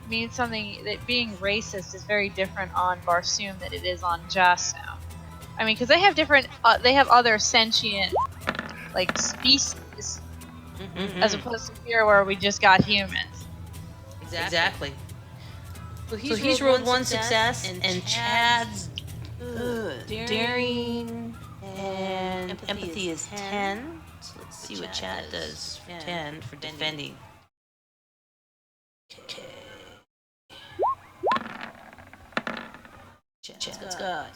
means something that being racist is very different on Barsoom than it is on Jasno. I mean, because they have different, they have other sentient, like, species, as opposed to here where we just got humans. Exactly. So he's rolled one success, and Chad's daring and empathy is 10. So let's see what Chad does. 10 for defending. Okay. Chad's got.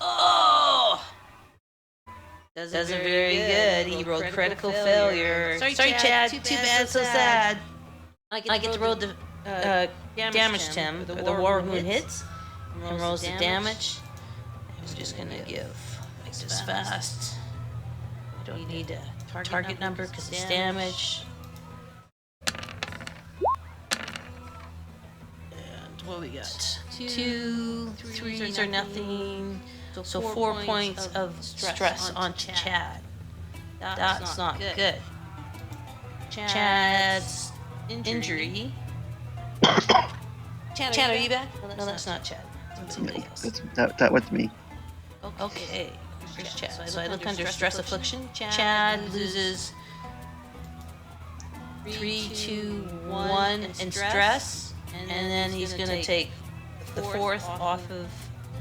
Oh! Doesn't very good. He rolled critical failure. Sorry, Chad. Too bad, so sad. I get to roll the damage him. The Warhoon hits and rolls the damage. I'm just gonna make this fast. I don't need a target number because it's damage. And what we got? 2, 3s are nothing. So 4 points of stress on Chad. That's not good. Chad's injury. Chad, are you back? No, that's not Chad. That's somebody else. That was me. Okay. Here's Chad. So I look under stress affliction. Chad loses 3, 2, 1 in stress. And then he's going to take the 4th off of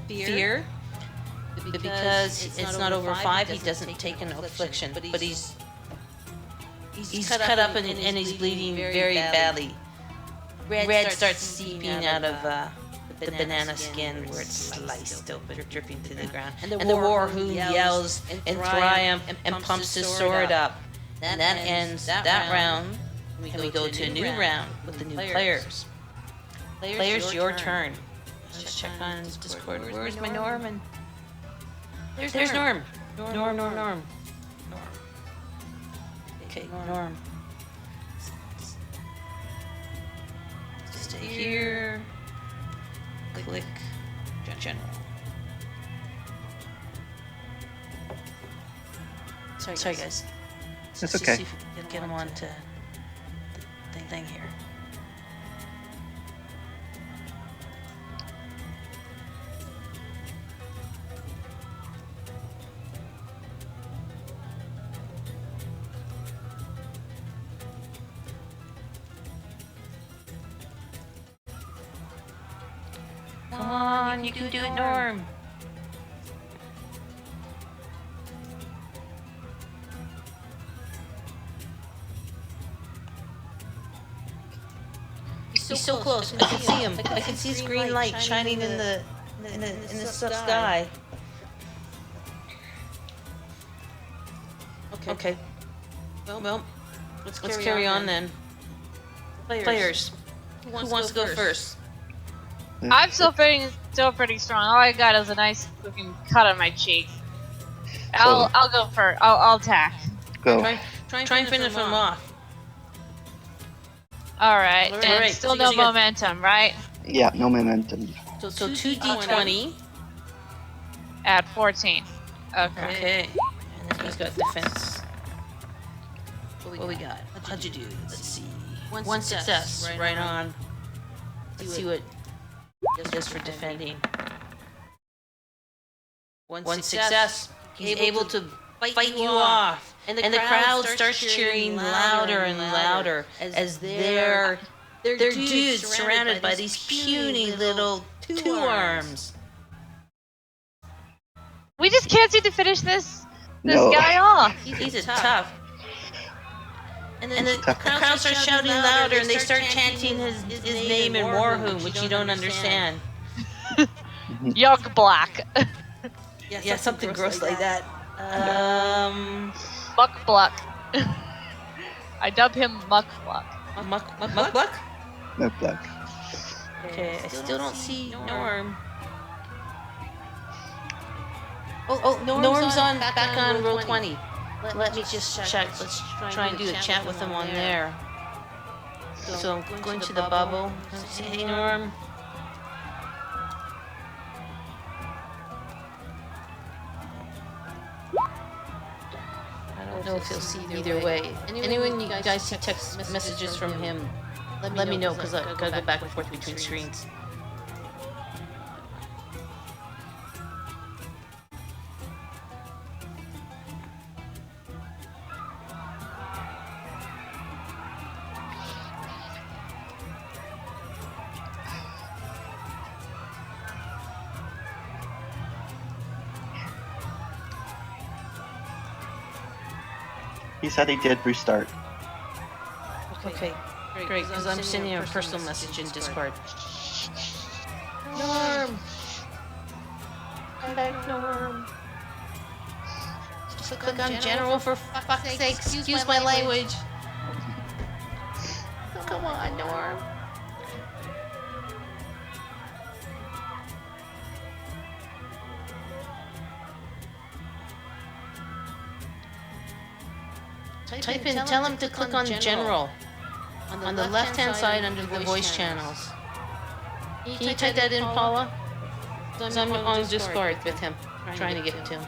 fear. But because it's not over 5, he doesn't take an affliction. But he's cut up and he's bleeding very badly. Red starts seeping out of the banana skin where it's sliced open, dripping to the ground. And the Warhoon yells in triumph and pumps his sword up. And that ends that round. And we go to a new round with the new players. Players, your turn. Let's check on Discord. Where's my Norman? There's Norm. Norm. Okay, Norm. Stay here. Click general. Sorry guys. That's okay. See if we can get them onto the thing here. Come on, you can do it, Norm. He's so close. I can see him. I can see his green light shining in the sky. Okay. Well, let's carry on then. Players. Who wants to go first? I'm still pretty strong. All I got is a nice looking cut on my cheek. I'll go first. I'll attack. Go. Try and finish him off. Alright, and still no momentum, right? Yeah, no momentum. So 2d20. At 14. Okay. Okay. And then he's got defense. What we got? How'd you do? Let's see. One success. Right on. Let's see what he does for defending. One success. He's able to fight you off. And the crowd starts cheering louder and louder as their dudes surrounded by these puny little two arms. We just can't seem to finish this No. guy off. He's a tough. And the crowd starts shouting louder and they start chanting his name in Warhoon, which you don't understand. Young Black. Yeah, something gross like that. Muck Bluck. I dub him Muck Bluck. Muck? No plug. Okay, I still don't see Norm. Oh, Norm's on back on roll 20. Let me just check. Let's try and do a chat with him on there. So I'm going to the bubble. Say, hey, Norm. I don't know if he'll see either way. Anyone you guys see text messages from him, Let me know, because I gotta go back and forth between screens. He said he did restart. Okay, great, because I'm sending a personal message in Discord. Norm! Come back, Norm. Just click on General for fuck's sake, excuse my language. Come on, Norm. Type in, tell him to click on General on the left-hand side under the voice channels. Can you type that in, Paula? Because I'm on Discord with him, trying to get to him.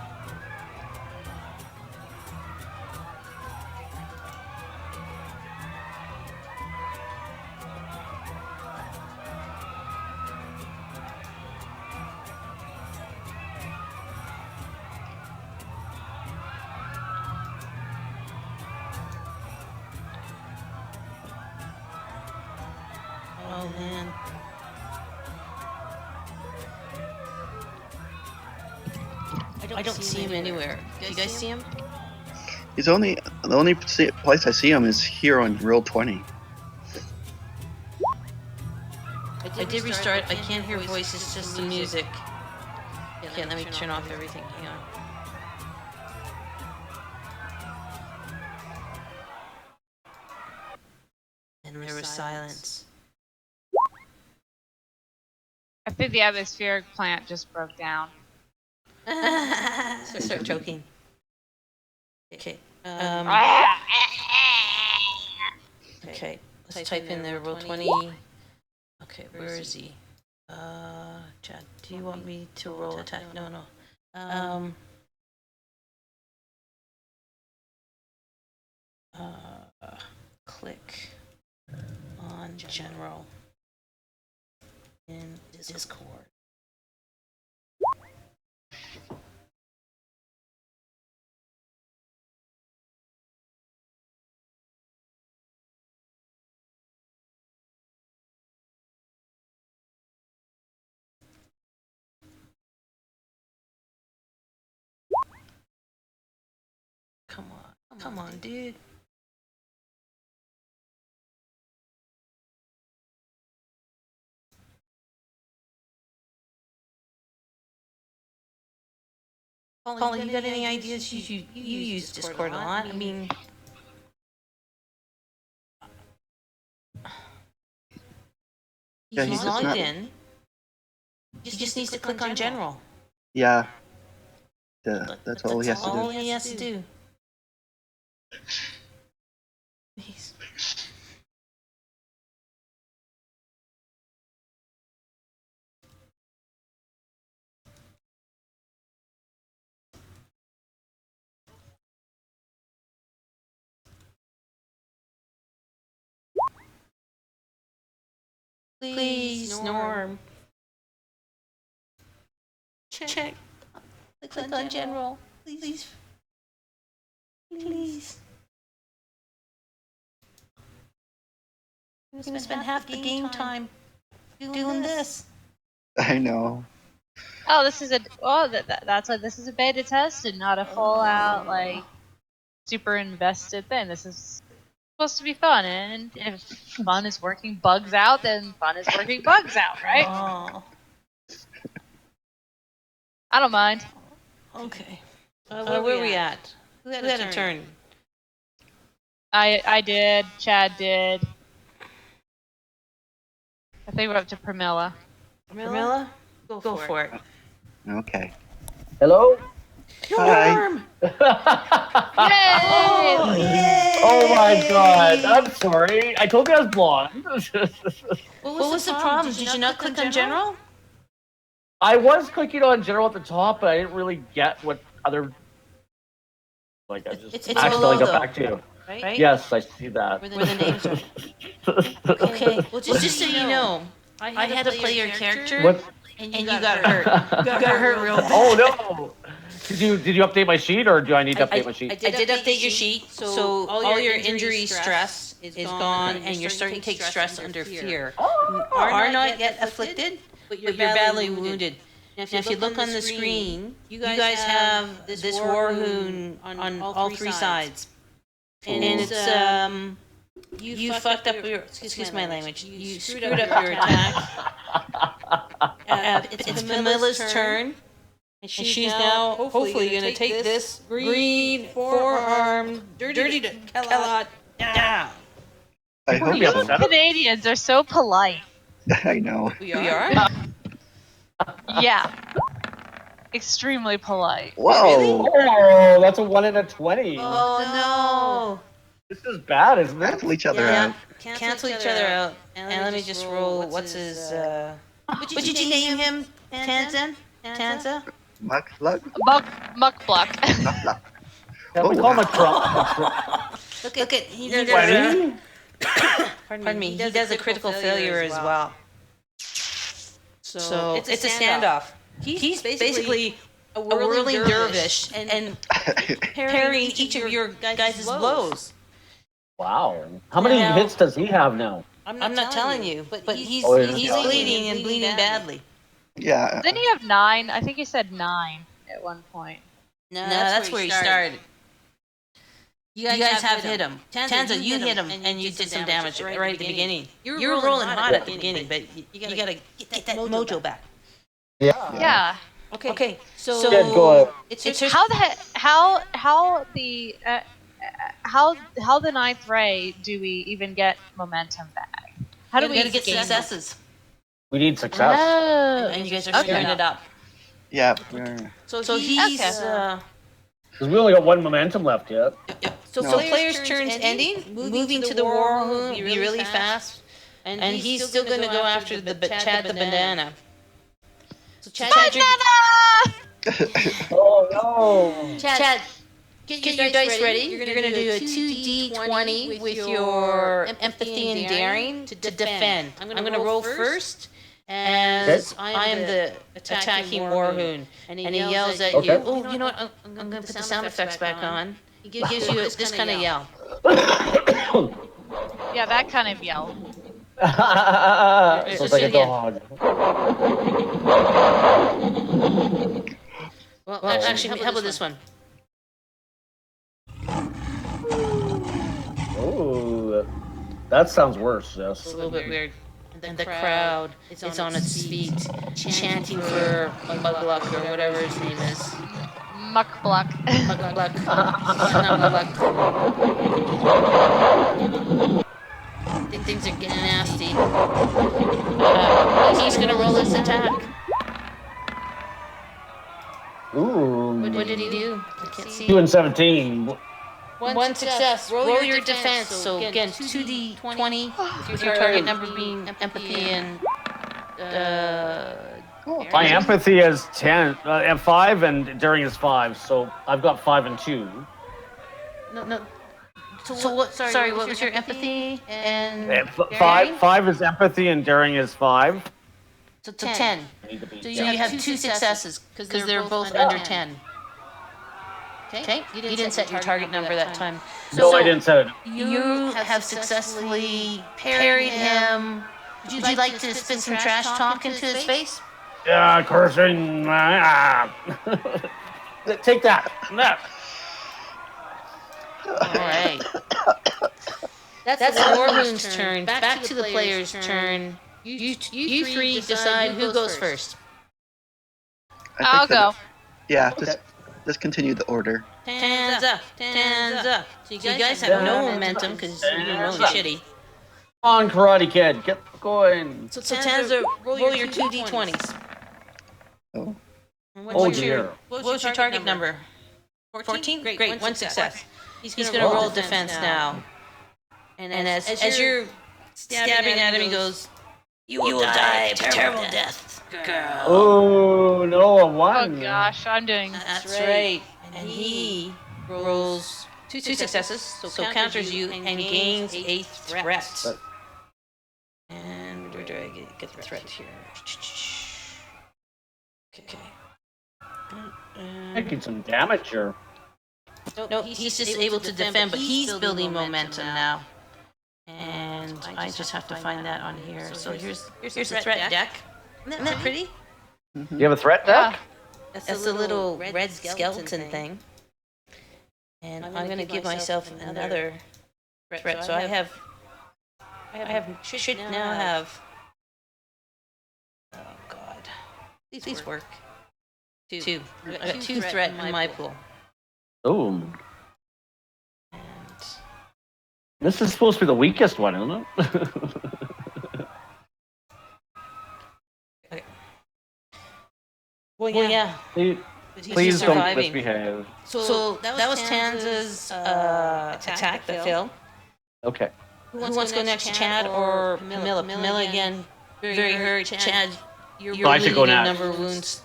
Oh man. I don't see him anywhere. Do you guys see him? He's the only place I see him is here on Roll20. I did restart. I can't hear voices, just the music. Okay, let me turn off everything. Hang on. And there was silence. I think the atmospheric plant just broke down. So start choking. Okay. Okay. Let's type in there Roll20. Okay, where is he? Chad, do you want me to roll attack? No. Click on General in Discord. Come on, dude. Paula, you got any ideas? You use Discord a lot. I mean, Yeah, he's he's just logged not- in. He just needs to click on General. Yeah. That's all he has to All do. he has to do. Please. Please, Norm. Check. Click on General. Please. Please. We're gonna spend half the game time doing this. I know. Oh, this is that's why this is a beta test and not a full out like super invested thing. This is supposed to be fun, and if fun is working bugs out, then fun is working bugs out, right? Oh, I don't mind. okay. Where are we at? Who had a turn? I did. Chad did. I think we're up to Pramila. Pramila? Go for it. Okay. Hello? Hi. Norm! Yay! Oh, yay! Oh my god, I'm sorry. I told you I was blonde. What was the problem? Did you not click on General? I was clicking on general at the top, but I didn't really get what other... Like, I just It's accidentally below, got back to you. right? Yes, I see that. Where the names are. Okay, well, just so you know, I had to play your character, What? and you got hurt. You got hurt real bad. Oh no! Did you update my sheet, or do I need to update my I sheet? did update your sheet, so all your injury stress is gone, and you're starting to take stress under fear. You are not yet afflicted, but you're badly wounded. Now, if you look on the screen, you guys have this war hoon on all three sides. And it's, you fucked up your, excuse my language, you screwed up your attack. It's Camilla's turn. And she's now hopefully going to take this green four-armed dirty Kellogg down. I hope You so. Canadians are so polite. I know. We are? Yeah. Extremely polite. Whoa! Oh, that's a 1 in a 20. Oh This is bad, isn't it? Cancel each other Yeah. out. Cancel each other out. And let me just roll, what's his, what did you name him? Tanza? Muck luck. Muck block. Muck luck. Can we Oh, call him a wow. Trump? Look at, he does 20? Pardon me, he does a critical failure as well. So it's a standoff. He's basically a whirling dervish and parrying each of your guys' blows. Wow. How many Now- hits does he have now? I'm not telling you, but he's Oh, yeah. he's bleeding and bleeding badly. Yeah. Then you have 9. I think you said 9 at one point. No, that's where he started. You guys have hit him. Tanza, you hit him, and you did some damage right at the beginning. You were rolling hot at the beginning, but you gotta get that mojo back. Yeah. Okay. So Good, go ahead. it's your How the ninth ray do we even get momentum back? How do we gotta get gain successes, We need success. Oh. and you guys are screwing it up. Yeah. we're- So he's Okay. Because we only got 1 momentum left yet. so No. players' turns ending, moving to the war hoon, be really fast, and he's still gonna go after the Chad the banana. So Chad, Oh no! Chad, get your dice ready. You're gonna do a 2d20 with your empathy and daring to defend. I'm gonna roll first, as I am the attacking warhoon, and he yells at you. Okay. Oh, you know what? I'm gonna put the sound effects back on. He gives you this kind of yell. Yeah, that kind of yell. Sounds like a dog. Well, actually, how about this one? Oh, that sounds worse, yes. It's a little bit weird. And the crowd is on its feet, chanting for Mugluck or whatever his name is. Muck block. Mugluck. Not Mugluck. Things are getting nasty. He's gonna roll this attack. Ooh. What did he do? I can't see. 2 and 17. One success. Roll your defense. So again, 2d20 with your target number being empathy and. My empathy is 10, 5, and daring is 5. So I've got 5 and 2. No. So what? Sorry, what was your empathy and? Five is empathy and daring is 5. So 10. I need to be. So you have 2 successes because they're both under 10. Okay. You didn't set your target number that time. No, I didn't set it. You have successfully parried him. Would you like to spit some trash talk into his face? Yeah, cursing. Take that. All right. That's the Warhoon's turn. Back to the player's turn. You three decide who goes first. I I'll think that- go. Yeah. Just continue the order. Tanza. So you guys have no momentum because you're rolling shitty. Come on, Karate Kid, get going. So Tanza, roll your 2d20s. Oh. Oh dear. What was your target number? 14? Great, one success. He's gonna roll defense now. And as you're stabbing at him, he goes, "You will die a terrible death, girl." Oh no, a Oh 1. gosh, I'm doing. That's right. And he rolls 2 successes, so counters you and gains a threat. And where do I get the threat here? Okay. Taking some damage here. No, he's just able to defend, but he's building momentum now. And I just have to find that on here. So here's a threat deck. Isn't that pretty? Mm-hmm. You have a threat deck? That's a little red skeleton thing. And I'm going to give myself another threat. So I should now have. Oh God, these work. Two. I got 2 threat in my pool. Oh. And This is supposed to be the weakest one, isn't it? okay. Well, yeah. Please don't surviving. misbehave. So that was Tanza's attack that failed. Okay. Who wants to go next, Chad or Camilla? Camilla again, very hurt. Chad, you're I should go bleeding a next. number of wounds.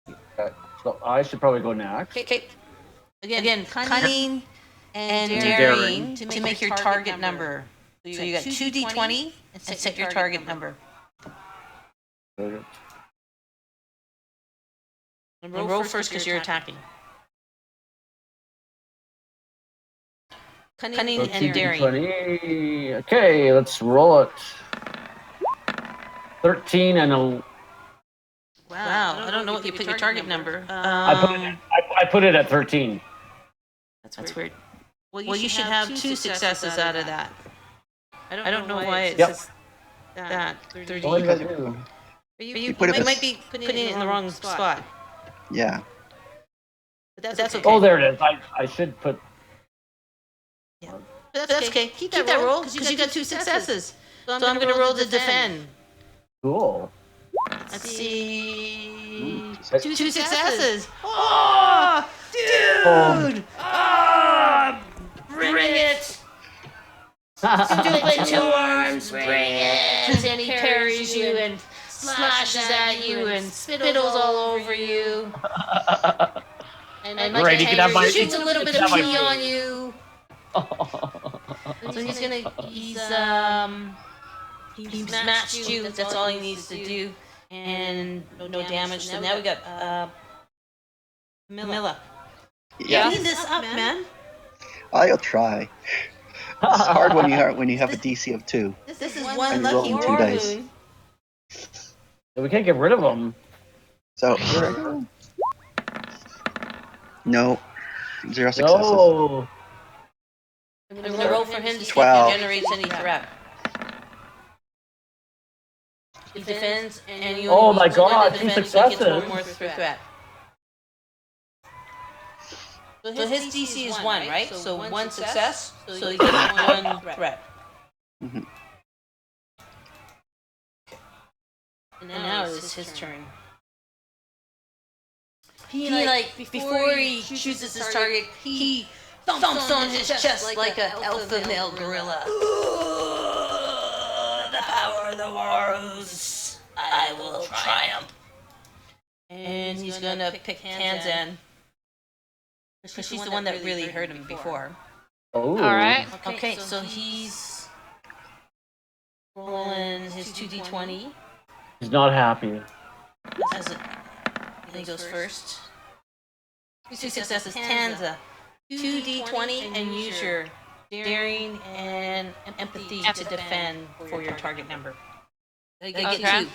Okay. So I should probably go next. Okay. Again, cunning and daring daring to make your target number. So you got 2d20 and set your target number. Okay. And roll first because you're attacking. Cunning and daring. 20. Okay, let's roll it. 13 and a. Wow, I don't know what you put your target number. I put it at 13. That's weird. Well, you should have 2 successes out of that. I don't know why it says that. 30. What did I do? You put it might be putting it in the wrong spot. Yeah. But that's okay. Oh, there it is. I should put. But that's okay. Keep that roll because you got 2 successes. So I'm going to roll to defend. Cool. Let's see. 2 2 successes. Oh, dude! Oh, bring it! Do it with 2 arms. Bring it! And he parries you and slashes at you and spittles all over you. And Right, he can have my. shoots a little bit of my pee food. on you. So he's matched you. That's all he needs to do, and no damage. So now we got Camilla. Yeah. Clean this up, man. I'll try. It's hard when you have a DC of 2. This is one And lucky rolling 2 war dice. wound. We can't get rid of them. So no, 0 successes. No. I'm gonna roll for him to see if 12. he generates any threat. He defends, and you. Oh only my need one God, to 2 defend, so he gets successes. 1 more threat. So his DC is 1, right? So 1 success, so he gets 1 threat. Mhm. And now it's his turn. He before he chooses his target, he thumps on his chest like an alpha male gorilla. The power of the Warus, I will triumph. And he's gonna pick Tanzan. Because she's the one that really hurt him before. Oh. All right. Okay, so he's rolling his 2d20. He's not happy. As it, he goes first. 2 successes. Tanza. 2d20 and use your daring and empathy to defend for your target number. They get Okay.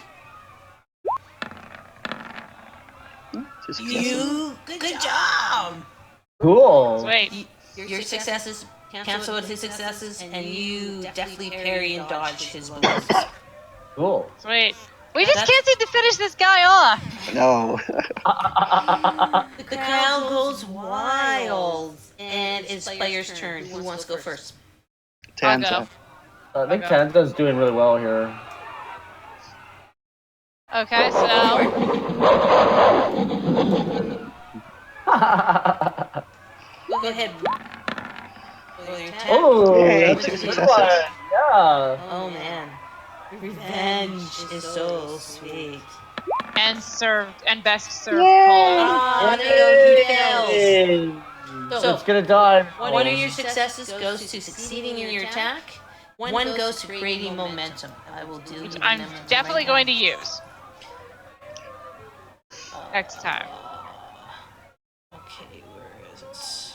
2. 2 successes. Good job. Cool. Sweet. Your successes cancel out his successes, and you definitely parry and dodge his blows. Cool. Sweet. We just can't seem to finish this guy off. No. The crowd goes wild, and it's player's turn. Who wants to go first? I'll Tanza. go. I think Tanza's doing really well here. Okay, so Go ahead. Roll your attack. Oh, Yay, that's a 2 good successes. one. Yeah. Oh man, revenge is so sweet. and best served. Oh, no, he fails. Yay. So it's gonna die. one of your successes goes to succeeding in your attack. One goes to creating momentum. I will do. Which I'm definitely going to use next time. Okay, where is it?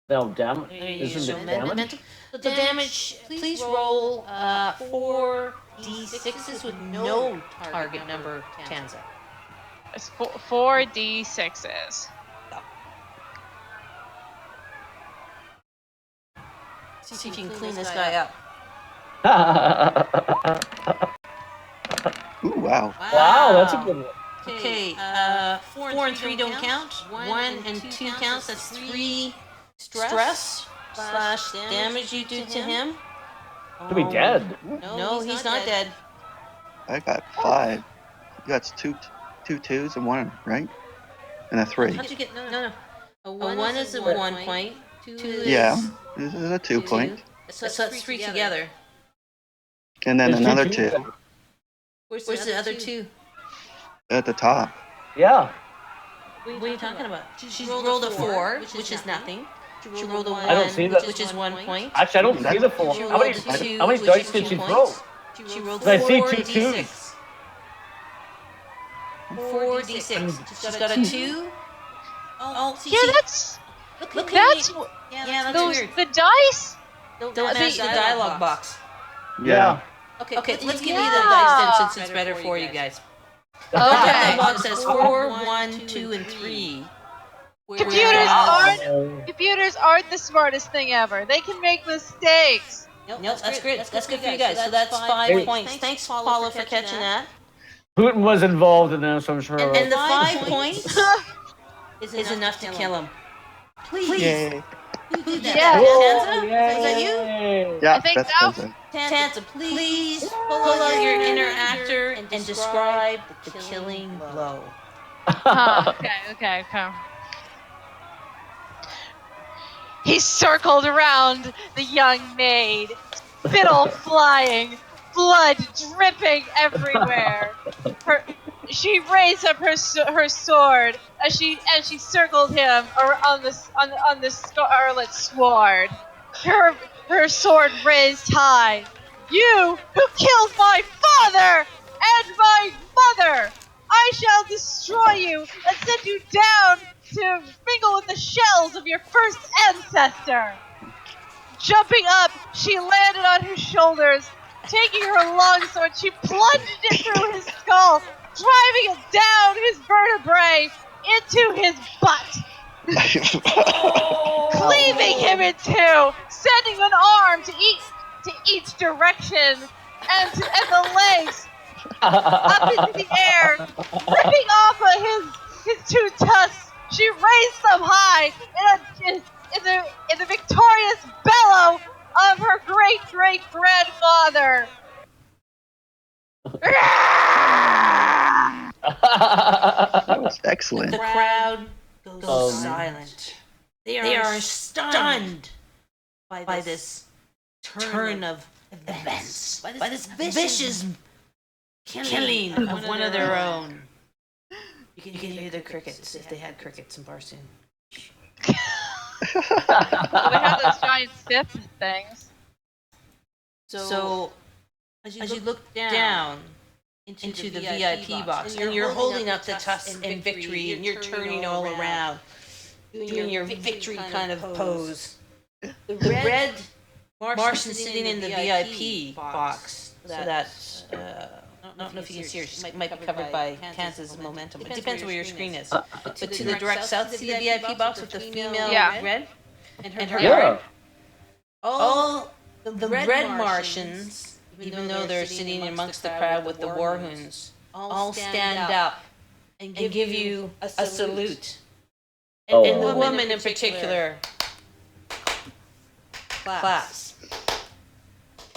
No, damn. Use Isn't your it damage? momentum. So the damage, please roll 4d6s with no target number, Tanza. It's 4d6s. See if you can clean this guy up. Ooh, wow. Wow, that's a good one. Okay, 4 and 3 don't count. 1 and 2 counts. That's 3 stress slash damage you do to him. To be dead. No, he's not dead. I got 5. You got two twos and 1, right? And a 3. How'd you get? No. A 1 is a 1 point. 2 is Yeah, this is a 2 point. So that's 3 together. And then There's another two 2 Where's the other 2? at the top. Yeah. What are you talking about? She rolled a 4, which is nothing. She rolled a 1, I don't see that. which is 1 point. Actually, I don't see the 4. She How rolled many, a 2, how many which dice is did 2 she points. throw? She rolled I see 4 two d6. twos. 4 d6. She's got a 2. Oh, see, Yeah, see, that's look that's yeah, that's those weird. the dice. Don't match the dialogue box. Yeah. Okay, let's give you the Yeah. dice then, since it's better for you guys. The Okay. dialogue box says 4, 1, 2, and 3. Computers aren't the smartest thing ever. They can make mistakes. Nope, that's great. That's good for you guys. So that's 5 Hey. points. Thanks, Paula, for catching that. Putin was involved in this, I'm sure. And the 5 points is enough to kill him. Please. Yay. Who did that? Yeah. Tanza? Yay. Is that you? Yeah, I think that's so. Spencer. Tanza, please pull out your inner actor and describe the killing blow. Okay. He circled around the young maid, spittle flying, blood dripping everywhere. She raised up her sword as she circled him on the scarlet sword. Her sword raised high. You who killed my father and my mother! I shall destroy you and send you down to mingle with the shells of your first ancestor. Jumping up, she landed on his shoulders. Taking her longsword, she plunged it through his skull, driving it down his vertebrae into his butt, cleaving him in two, sending an arm to each direction, and the legs up into the air, ripping off of his two tusks. She raised them high in the victorious bellow of her great grandfather. That was excellent. The crowd goes silent. They are stunned by this turn of events, by this vicious killing of one of their own. You can hear the crickets, if they had crickets in Barsoom. Well, they have those giant sip things. So as you look down into the VIP box, and you're holding up the tusk in victory, and you're turning all around, doing your victory kind of pose. The red Martian sitting in the VIP box, so that I don't know if you can see her. She might be covered by Kansas momentum. It depends where your screen is. But to the direct south, see the VIP box with the female red and her guard. All the red Martians, even though they're sitting amongst the crowd with the Warhoons, all stand up and give you a salute. And the woman in particular claps.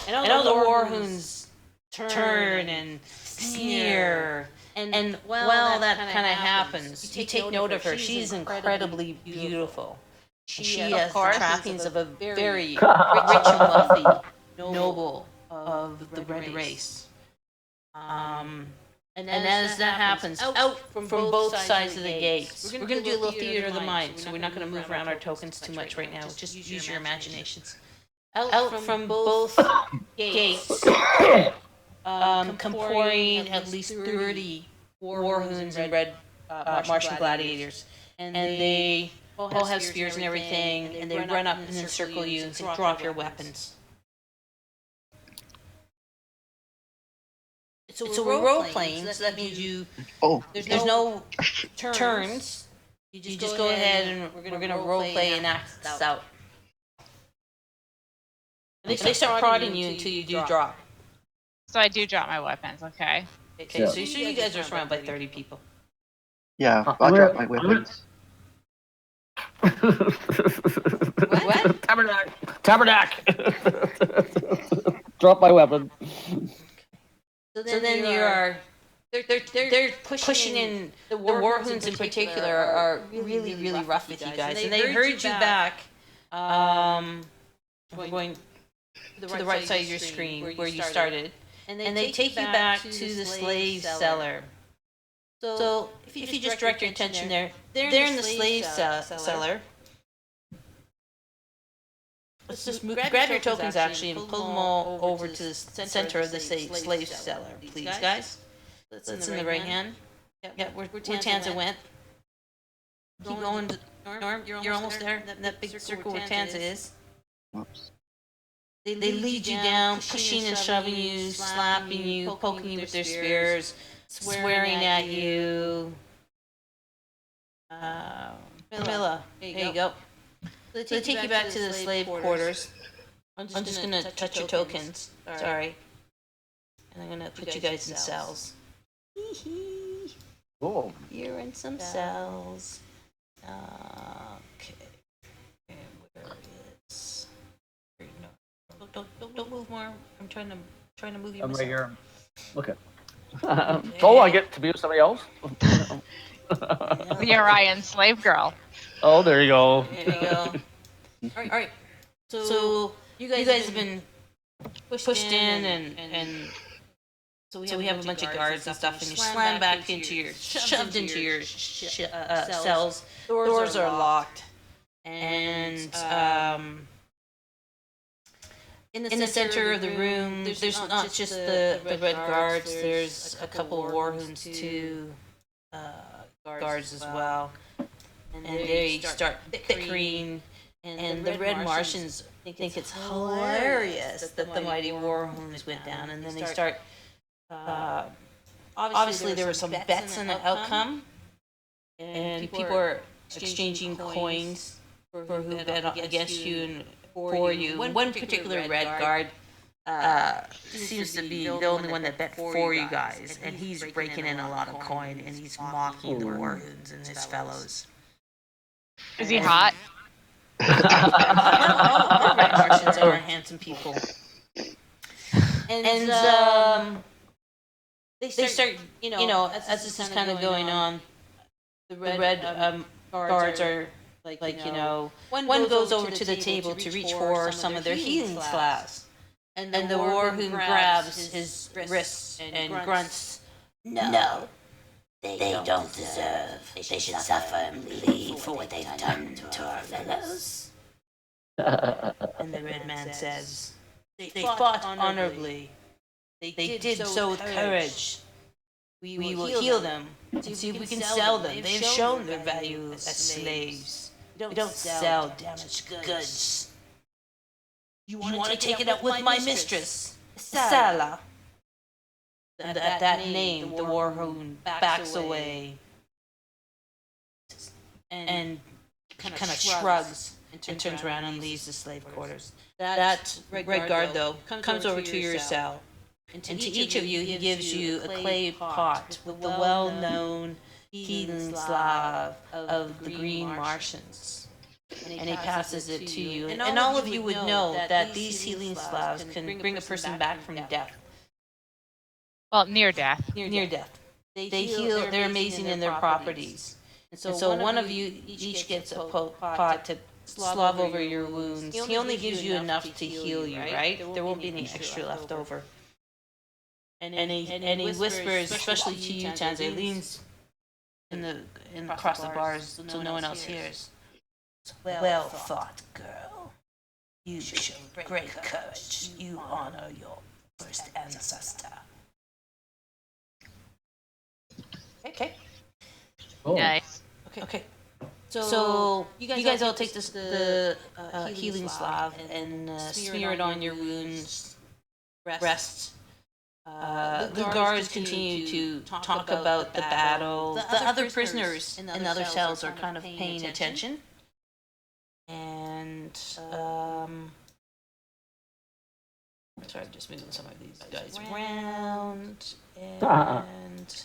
And all the Warhoons turn and sneer. And while that kind of happens, you take note of her. She's incredibly beautiful. She has the trappings of a very rich and wealthy noble of the red race. And And as that happens, out from both sides of the gates. We're going to do a little theater of the mind, so we're not going to move around our tokens too much right now. Just use your imaginations. Out from both gates, come pouring at least 30 warhoons and red Martian gladiators. And they all have spears and everything, and they run up and encircle you and drop your weapons. So we're role playing, so that means there's no turns. You just go ahead and we're gonna role play and act this out. They start prodding you until you do drop. So I do drop my weapons, okay. Okay, so you guys are surrounded by 30 people. Yeah, I dropped my weapons. What? Tabernacle. Drop my weapon. So then you are. They're pushing in. The warhoons in particular are really rough with you guys, and they herd you back. Going to the right side of your screen where you started, and they take you back to the slave cellar. So if you just direct your attention there, they're in the slave cellar. Let's just grab your tokens actually and pull them all over to the center of the slave cellar, please, guys. That's in the right hand. Yeah, where Tanza went. Keep going. Norm, you're almost there. That big circle where Tanza is. Whoops. They lead you down, pushing and shoving you, slapping you, poking you with their spears, swearing at you. Camilla, there you go. So they take you back to the slave quarters. I'm just gonna touch your tokens. Sorry. And I'm gonna put you guys in cells. Oh. You're in some cells. Okay. And where is? Don't move more. I'm trying to move you. I'm right here. Okay. Oh, I get to be with somebody else? The Orion slave girl. Oh, there you go. There you go. All right. So you guys have been pushed in, and so we have a bunch of guards and stuff, and you're slammed back into your, shoved into your cells. Doors are locked, and in the center of the room, there's not just the red guards. There's a couple of warhoons, too. Guards as well, and they start bickering, and the Red Martians think it's hilarious that the mighty warhoons went down, and then they start. Obviously, there were some bets in the outcome, and people are exchanging coins for who bet against you and for you. One particular red guard seems to be the only one that bet for you guys, and he's breaking in a lot of coin, and he's mocking the warhoons and his fellows. Is he hot? All red Martians are handsome people. And they start, as this is kind of going on, the red guards are like one goes over to the table to reach for some of their healing slabs. And the warhoon grabs his wrists and grunts, "No, they don't deserve. They should suffer and bleed for what they've done to our fellows." And the red man says, "They fought honorably. They did so with courage. We will heal them and see if we can sell them. They've shown their value as slaves. We don't sell damaged goods. You want to take it up with my mistress, Sala." At that name, the warhoon backs away and kind of shrugs and turns around and leaves the slave quarters. That red guard, though, comes over to your cell. And to each of you, he gives you a clay pot with the well-known heathen slab of the Green Martians. And he passes it to you. And all of you would know that these healing slabs can bring a person back from death. Well, near death. Near death. They heal, they're amazing in their properties. And so one of you each gets a pot to slab over your wounds. He only gives you enough to heal you, right? There won't be any extra left over. And he whispers, especially to you, Tansy, leans across the bars so no one else hears. Well thought, girl. You show great courage. You honor your first ancestor. Okay. Oh. Nice. Okay. So you guys all take the healing salve and smear it on your wounds. Rest. The guards continue to talk about the battle. The other prisoners in the other cells are kind of paying attention. And sorry, I'm just moving some of these guys around. And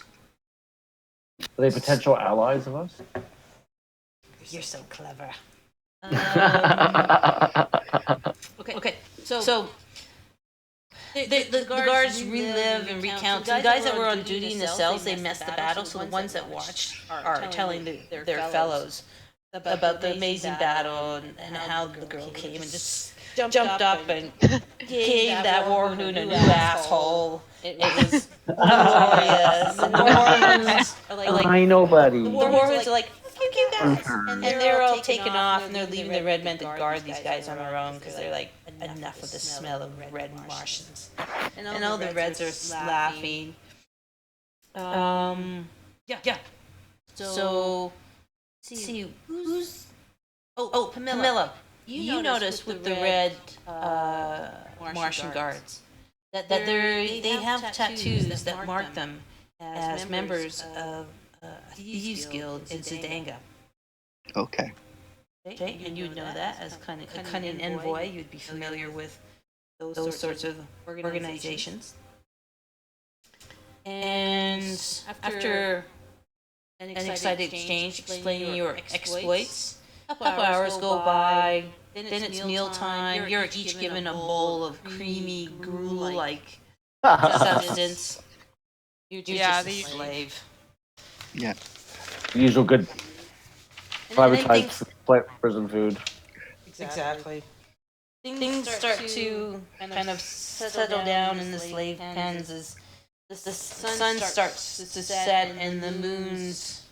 Are they potential allies of us? you're so clever. Okay. Okay. So the guards relive and recount. The guys that were on duty in the cells, they missed the battle. So the ones that watched are telling their fellows about the amazing battle and how the girl came and just jumped up and gave that Warhoon a new asshole. It was glorious. And the Warhoons are like, I know, buddy. the Warhoons are like, fuck you guys. And they're all taken off and they're leaving the red men to guard these guys on their own because they're like, enough of the smell of red Martians. And all the Reds are laughing. Yeah. So, see, who's... Oh, Pamela. You notice with the red Martian guards that they have tattoos that mark them as members of Thieves Guild in Zidanga. Okay. Okay, and you'd know that as kind of a cunning envoy. You'd be familiar with those sorts of organizations. And after an excited exchange explaining your exploits, a couple hours go by. Then it's mealtime. You're each given a bowl of creamy gruel-like substance. You're just a slave. Yeah. Usual good And then privatized prison food. Exactly. Things start to kind of settle down in the slave pens as the sun starts to set and the moon's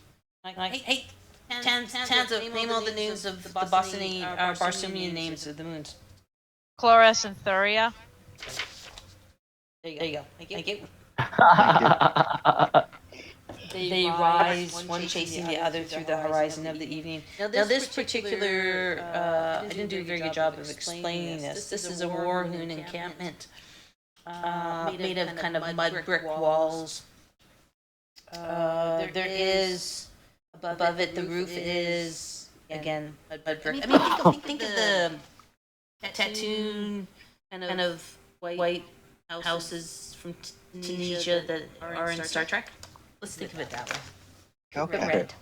like hey, Tanza, name all the names of the Barsoomian names of the moons. Chloris and Thuria. There you go. Thank you. Thank They rise, one chasing the other through the horizon of the evening. Now this particular, I didn't do a very good job of explaining this. This is a Warhoon encampment made of kind of mud brick walls. There is, above it, the roof is, again, mud brick. I mean, think of the tattooed kind of white houses from Tunisia that are in Star Trek. Let's think of it that way. Okay. Red.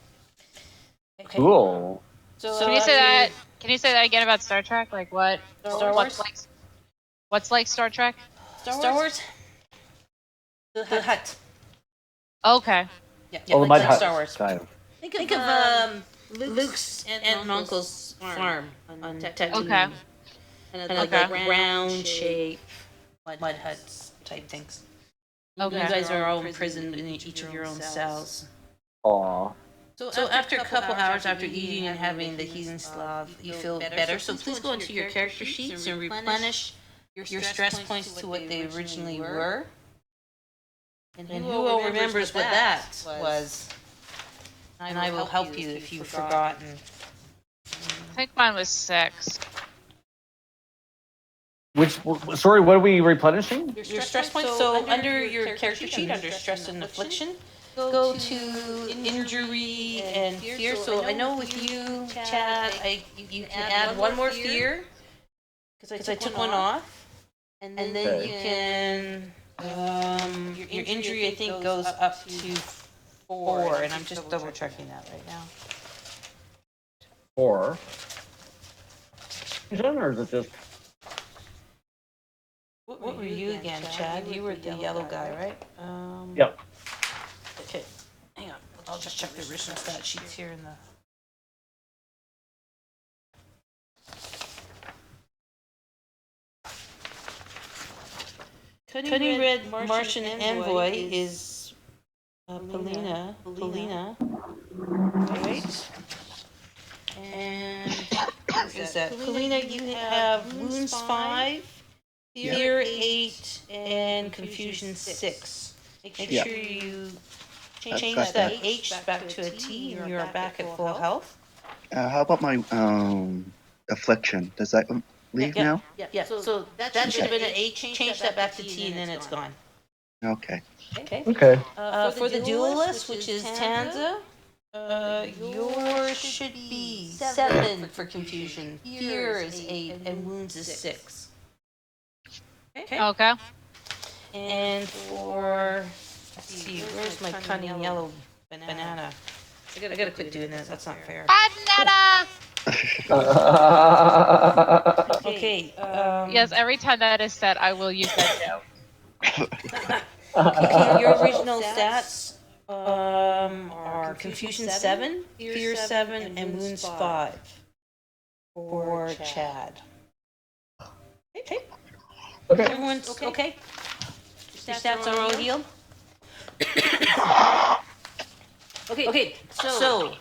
Okay. Cool. So Can you say that? Can you say that again about Star Trek? Like what? Star Wars? What's like Star Trek? Star Wars? The hut. Okay. Yeah, Oh, the like Mud Hut Star Wars. style. Think of Luke's aunt and uncle's farm on Tatooine. Okay. Kind of like round shape, mud huts type things. Okay. You guys are all imprisoned in each of your own cells. Aw. So after a couple hours after eating and having the healing salve, you feel better. So please go into your character sheets and replenish your stress points to what they originally were. And who all remembers what that was? And I will help you if you've forgotten. I think mine was 6. Sorry, what are we replenishing? Your stress points. So under your character sheet, under stress and affliction, go to injury and fear. So I know with you, Chad, you can add one more fear because I took one off, and then Okay. you can. Your injury I think goes up to 4, and I'm just double checking that right now. 4. Or is it just... What were you again, Chad? You were the yellow guy, right? Yep. Okay, hang on. I'll just check the original stat sheets here in the. Cunning Red Martian Envoy is Polina, right? And what is that? Polina, you have Wounds 5, Fear 8, and Confusion 6. Make Yeah. sure you I've change got that that. H back to a T and you're back at full health. How about my affliction? Does that leave now? Yeah, so that should have been an H, change that back to T and then it's gone. Okay. Okay. Okay. For the duelist, which is Tanza, yours should be 7 for confusion. Fear is 8 and wounds is 6. Okay. Okay. And for, let's see, where's my cunning yellow banana? I gotta quit doing that. That's not fair. Banana! Okay. Yes, every time that is said, I will use that joke. Okay, your original stats are confusion 7, fear 7, and wounds 5 for Chad. Okay. Okay. Everyone's okay? Your stats are all healed? Okay, so,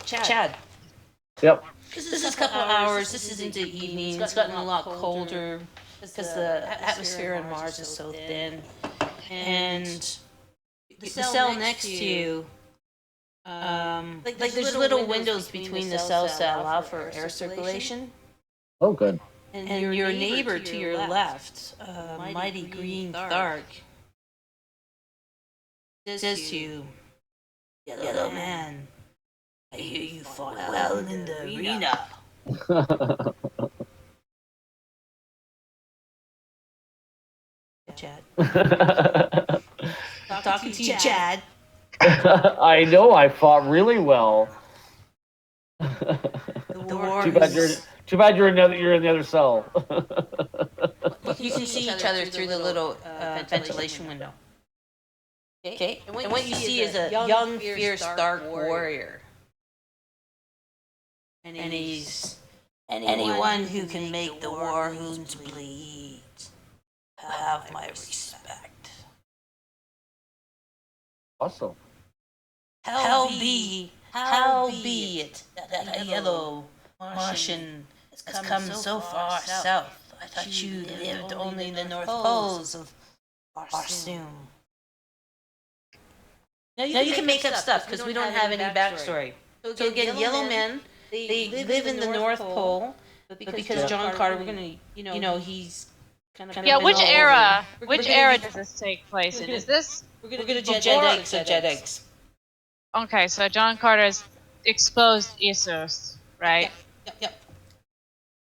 Chad. Yep. This is a couple hours, this is into evening, it's gotten a lot colder because the atmosphere on Mars is so thin. And the cell next to you, like there's little windows between the cells that allow for air circulation. Oh, good. And your neighbor to your left, Mighty Green Thark, says to you, Yellow Man, I hear you fought well in the arena. Chad. Talking to you, Chad. I know I fought really well. The war Too bad you're in the other cell. You can see each other through the little ventilation window. Okay? And what you see is a young, fierce, dark warrior. And he's anyone who can make the war hounds bleed. Have my respect. Awesome. How be it that a yellow Martian has come so far south? I thought you lived only in the North Poles of Barsoom. Now you can make up stuff because we don't have any backstory. So again, yellow men, they live in the North Pole, but because John Carter, we're gonna, he's kind of Yeah, which been all era? over. Which era does this take place in? Is this We're gonna do Jet eggs. okay? So John Carter's exposed Essos, right? Yep.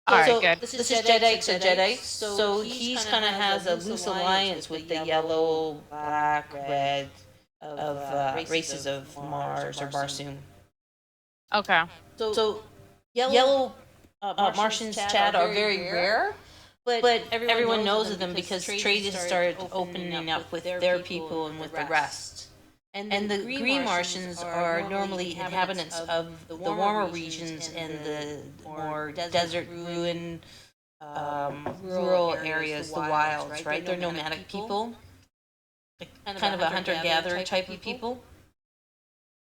All right, So good. This is Jet eggs. So he's kind of has a loose alliance with the yellow, black, red of races of Mars or Barsoom. Okay. So yellow Martians, Chad, are very rare, but everyone knows of them because trade has started opening up with their people and with the rest. And the green Martians are normally inhabitants of the warmer regions and the more desert ruin, rural areas, the wilds, right? They're nomadic people, kind of a hunter-gatherer type of people.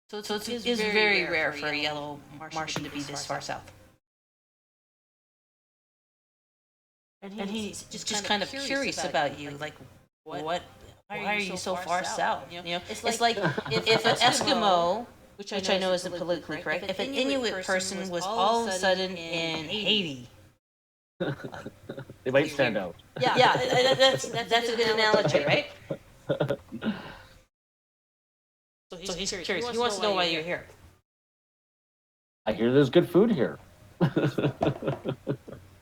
So it is very rare for a yellow Martian to be this far south. And he's just kind of curious about you, like, why are you so far south? It's like if an Eskimo, which I know isn't politically correct, if an Inuit person was all of a sudden in Haiti. They might stand out. Yeah, that's a good analogy, right? So he's curious. He wants to know why you're here. I hear there's good food here.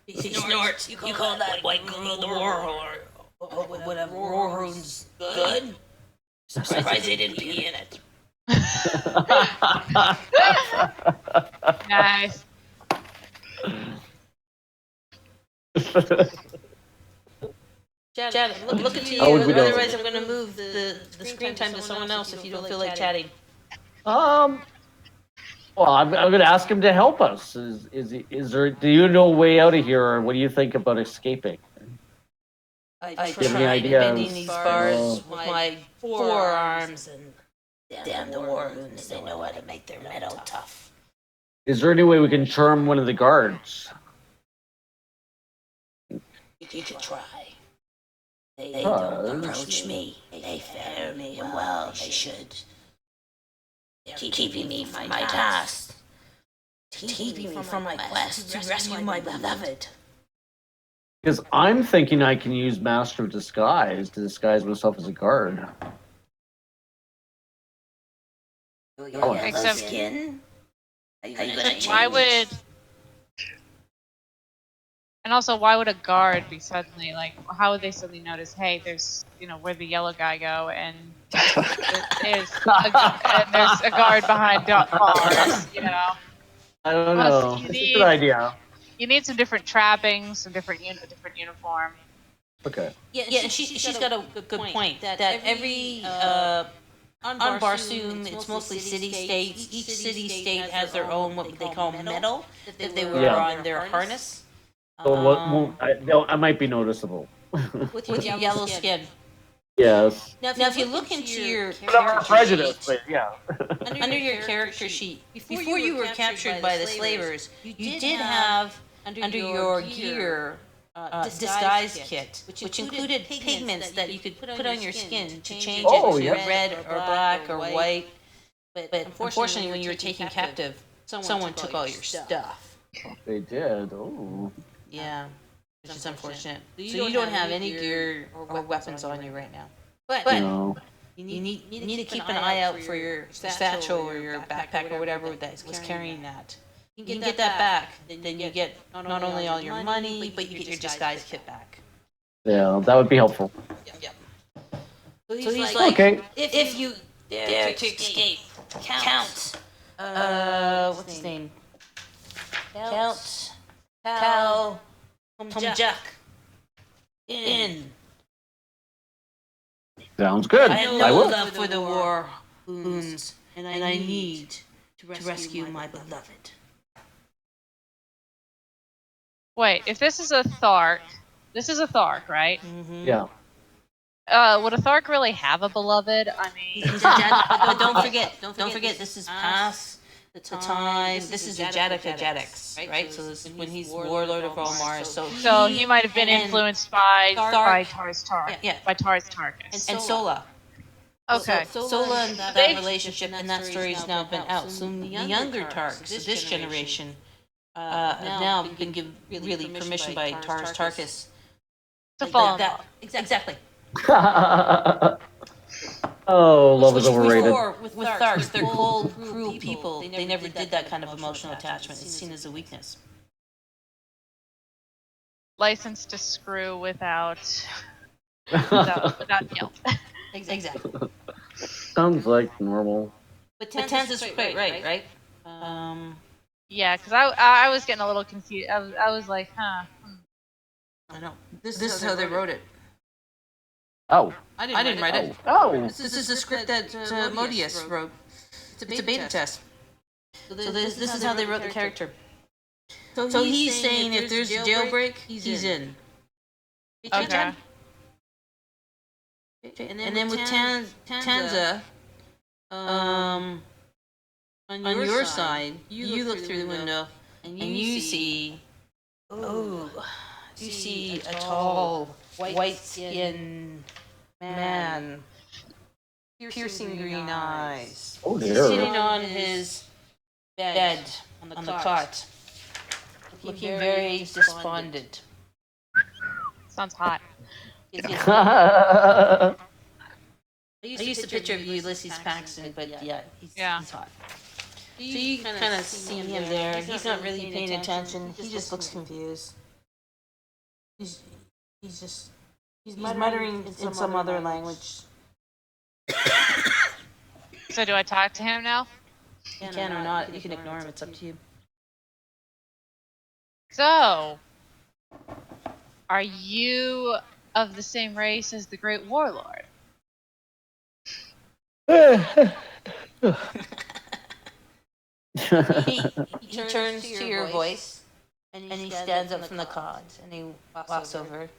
He snorts. You call that white girl the war or whatever? Warhorn's good? I'm surprised they didn't pee in it. Nice. Chad, look at you. How would we go? Otherwise, I'm going to move the screen time to someone else if you don't feel like chatting. Well, I'm going to ask him to help us. Is there? Do you know a way out of here, or what do you think about escaping? I Do you have try any ideas? bending these bars Oh. with my forearms, and damn the war goons, they know how to make their metal tough. Is there any way we can charm one of the guards? You could try. They don't approach me. They fare me well. They should. They're keeping me from my task. Keeping me from my quest to rescue my beloved. Because I'm thinking I can use Master of Disguise to disguise myself as a guard. Your Except- skin? Are you gonna change? Why would? And also, why would a guard be suddenly like? How would they suddenly notice? Hey, there's where'd the yellow guy go? And there's a guard behind bars. I don't Plus, know. you It's a need- good idea. You need some different trappings, some different uniform. Okay. Yeah, and she's got a good point. That every on Barsoom, it's mostly city-states. Each city-state has their own, what they call metal, that they wear Yeah. on their harness. So I might be noticeable. With your yellow skin. Yes. Now, if you look into your Without character prejudice, sheet, but yeah. under your character sheet, before you were captured by the slavers, you did have under your gear disguise kit, which included pigments that you could put on your skin to change Oh, it to yeah. red or black or white. But unfortunately, when you were taken captive, someone took all your stuff. They did. Oh. Yeah, which is unfortunate. So you don't have any gear or weapons on you right now. But No. you need to keep an eye out for your satchel or your backpack or whatever that was carrying that. You can get that back, then you get not only all your money, but you get your disguise kit back. Yeah, that would be helpful. Yep. So he's like, Okay. if you dare to escape, Count. What's his name? Count. Cal. Tumjak. In. Sounds good. I have I no will. love for the war goons, and I need to rescue my beloved. Wait, if this is a Thark, right? Mm-hmm. Yeah. Would a Thark really have a beloved? I mean, But don't forget, this is past the time. This is the Jadaka right? So this is when he's warlord of all Mars. So he might have been influenced by Tars Tark. Yeah. By Tars Tarkus. and Sola. Okay. Sola and that They- relationship and that story has now been out. So the younger Tarks, this generation, have now been given really permission by Tars Tarkus. To fall in that. love. Exactly. Oh, love is Which overrated. before, with Tharks, they're cold, cruel people. They never did that kind of emotional attachment. It's seen as a weakness. License to screw without guilt. Exactly. Sounds like normal. But Tans is quite right? Yeah, because I was getting a little confused. I was like, huh. I know. This is how they wrote it. Oh. I didn't write it. Oh. This is a script that Modius wrote. It's a beta test. So this is how they wrote the character. So he's saying if there's a jailbreak, he's in. Okay. And then with Tanza, on your side, you look through the window and you see a tall, white-skinned man, piercing green eyes. Oh He's dear. sitting on his bed on the cot, looking very despondent. Sounds hot. I used to picture of Ulysses Paxton, but yeah, he's hot. So you kind of see him there. He's not really paying attention. He just looks confused. He's muttering in some other language. So do I talk to him now? You can or not. You can ignore him. It's up to you. So, are you of the same race as the Great Warlord? He turns to your voice, and he stands up from the cot, and he walks over.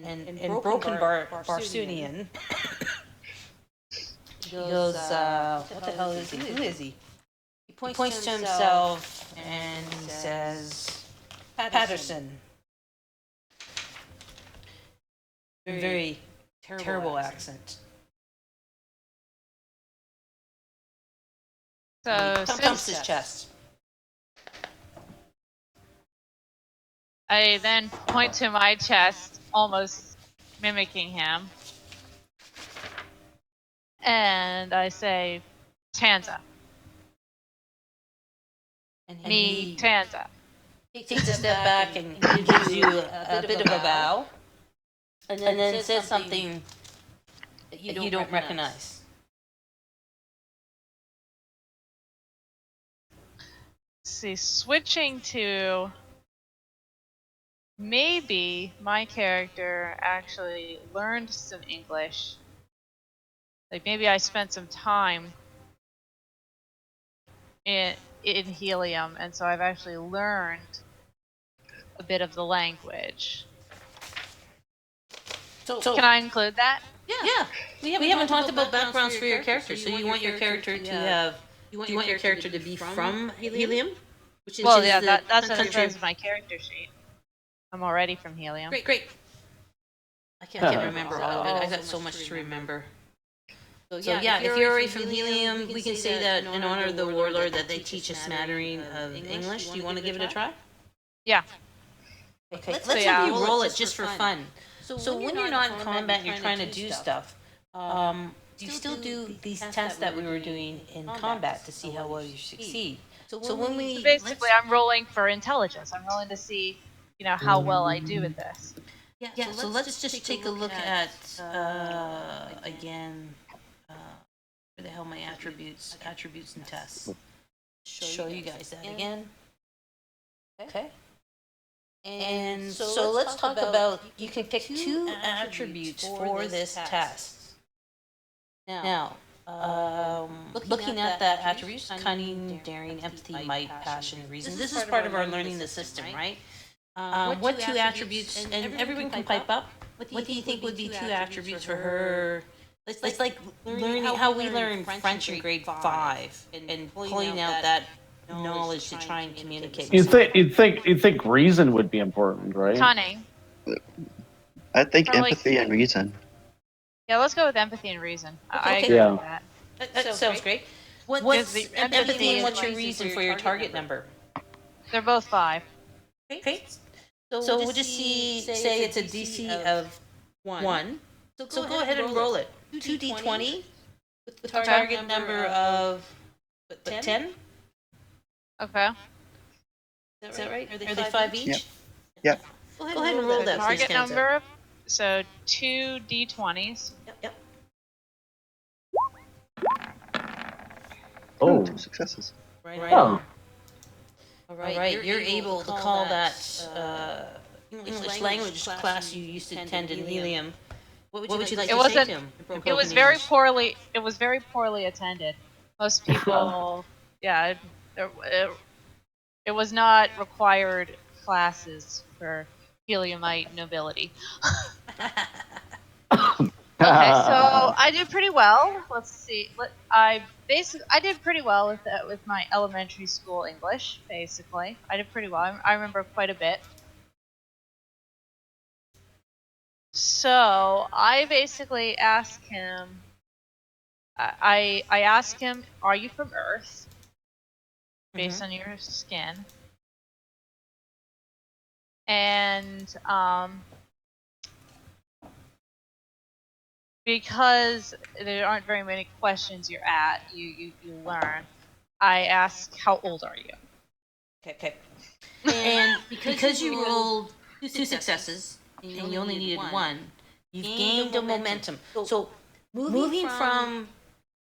and broken Barsunian. He goes, what the hell is he? Who is he? He points to himself and he says, Patterson. Very terrible accent. So He thumps his chest. I then point to my chest, almost mimicking him. And I say, Tanza. And Me, Tanza. takes a step back and gives you a bit of a bow. And then says something that you don't recognize. See, switching to maybe my character actually learned some English. Like maybe I spent some time in Helium, and so I've actually learned a bit of the language. So Can I include that? yeah. We haven't talked about backgrounds for your character. So you want your character to have. You want your character to be from Helium? Which is That's what it country. says in my character sheet. I'm already from Helium. Great. I can't remember all of it. I got so much to remember. So yeah, if you're already from Helium, we can say that in honor of the warlord that they teach a smattering of English. Do you want to give it a try? Yeah. Okay, let's yeah. roll it just for fun. So when you're not in combat and you're trying to do stuff, you still do these tests that we were doing in combat to see how well you succeed. So when we Basically, I'm rolling for intelligence. I'm rolling to see, how well I do with this. Yeah, so let's just take a look at, again, where the hell my attributes and tests. Show you guys that again. Okay. And so let's talk about, you can pick 2 attributes for this test. Now, looking at that attributes, cunning, daring, empathy, might, passion, reason. This is part of our learning the system, right? What 2 attributes, and everyone can pipe up. What do you think would be 2 attributes for her? It's like learning how we learn French in grade 5 and pulling out that knowledge to try and communicate. You'd think reason would be important, right? Cunning. I think Probably- empathy and reason. Yeah, let's go with empathy and reason. I Okay. agree Yeah. with that. That sounds great. What's the empathy and is what's your reason for your target number? They're both 5. Okay. So we'll just say it's a DC of 1. So go ahead and roll it. 2d20 with the target number of 10? Okay. Is that right? Are they 5 each? Yep. Go ahead and roll that, please, Target Kansas. number, so 2 d20s. Yep. Oh, 2 successes. Right. oh. All right. You're able to call that English language class you used to attend in Helium. What would you like to say to him? It was very poorly. It was very poorly attended. Most people, yeah, it was not required classes for Heliumite nobility. Okay, so I did pretty well. Let's see. I did pretty well with my elementary school English. Basically, I did pretty well. I remember quite a bit. So I basically asked him. I asked him, "Are you from Earth?" Based on your skin. And because there aren't very many questions you learn, I ask, "How old are you?" Okay. And because you rolled 2 successes and you only needed 1, you've gained a momentum. So moving from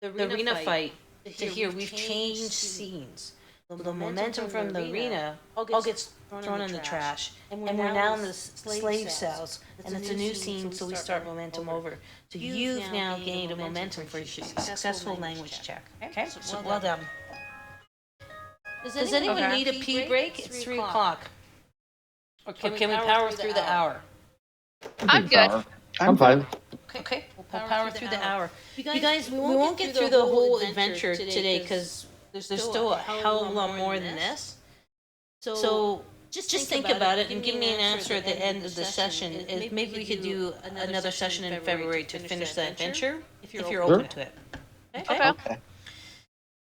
the arena fight to here, we've changed scenes. The momentum from the arena all gets thrown in the trash, and we're now in the slave cells, and it's a new scene, so we start momentum over. So you've now gained a momentum for your successful language check. Okay, so well done. Does anyone need a pee break? It's 3 o'clock. Or can we power through the hour? I'm good. I'm fine. Okay, we'll power through the hour. You guys, we won't get through the whole adventure today because there's still a hell of a lot more than this. So just think about it and give me an answer at the end of the session. Maybe we could do another session in February to finish the adventure if you're open to it. Okay.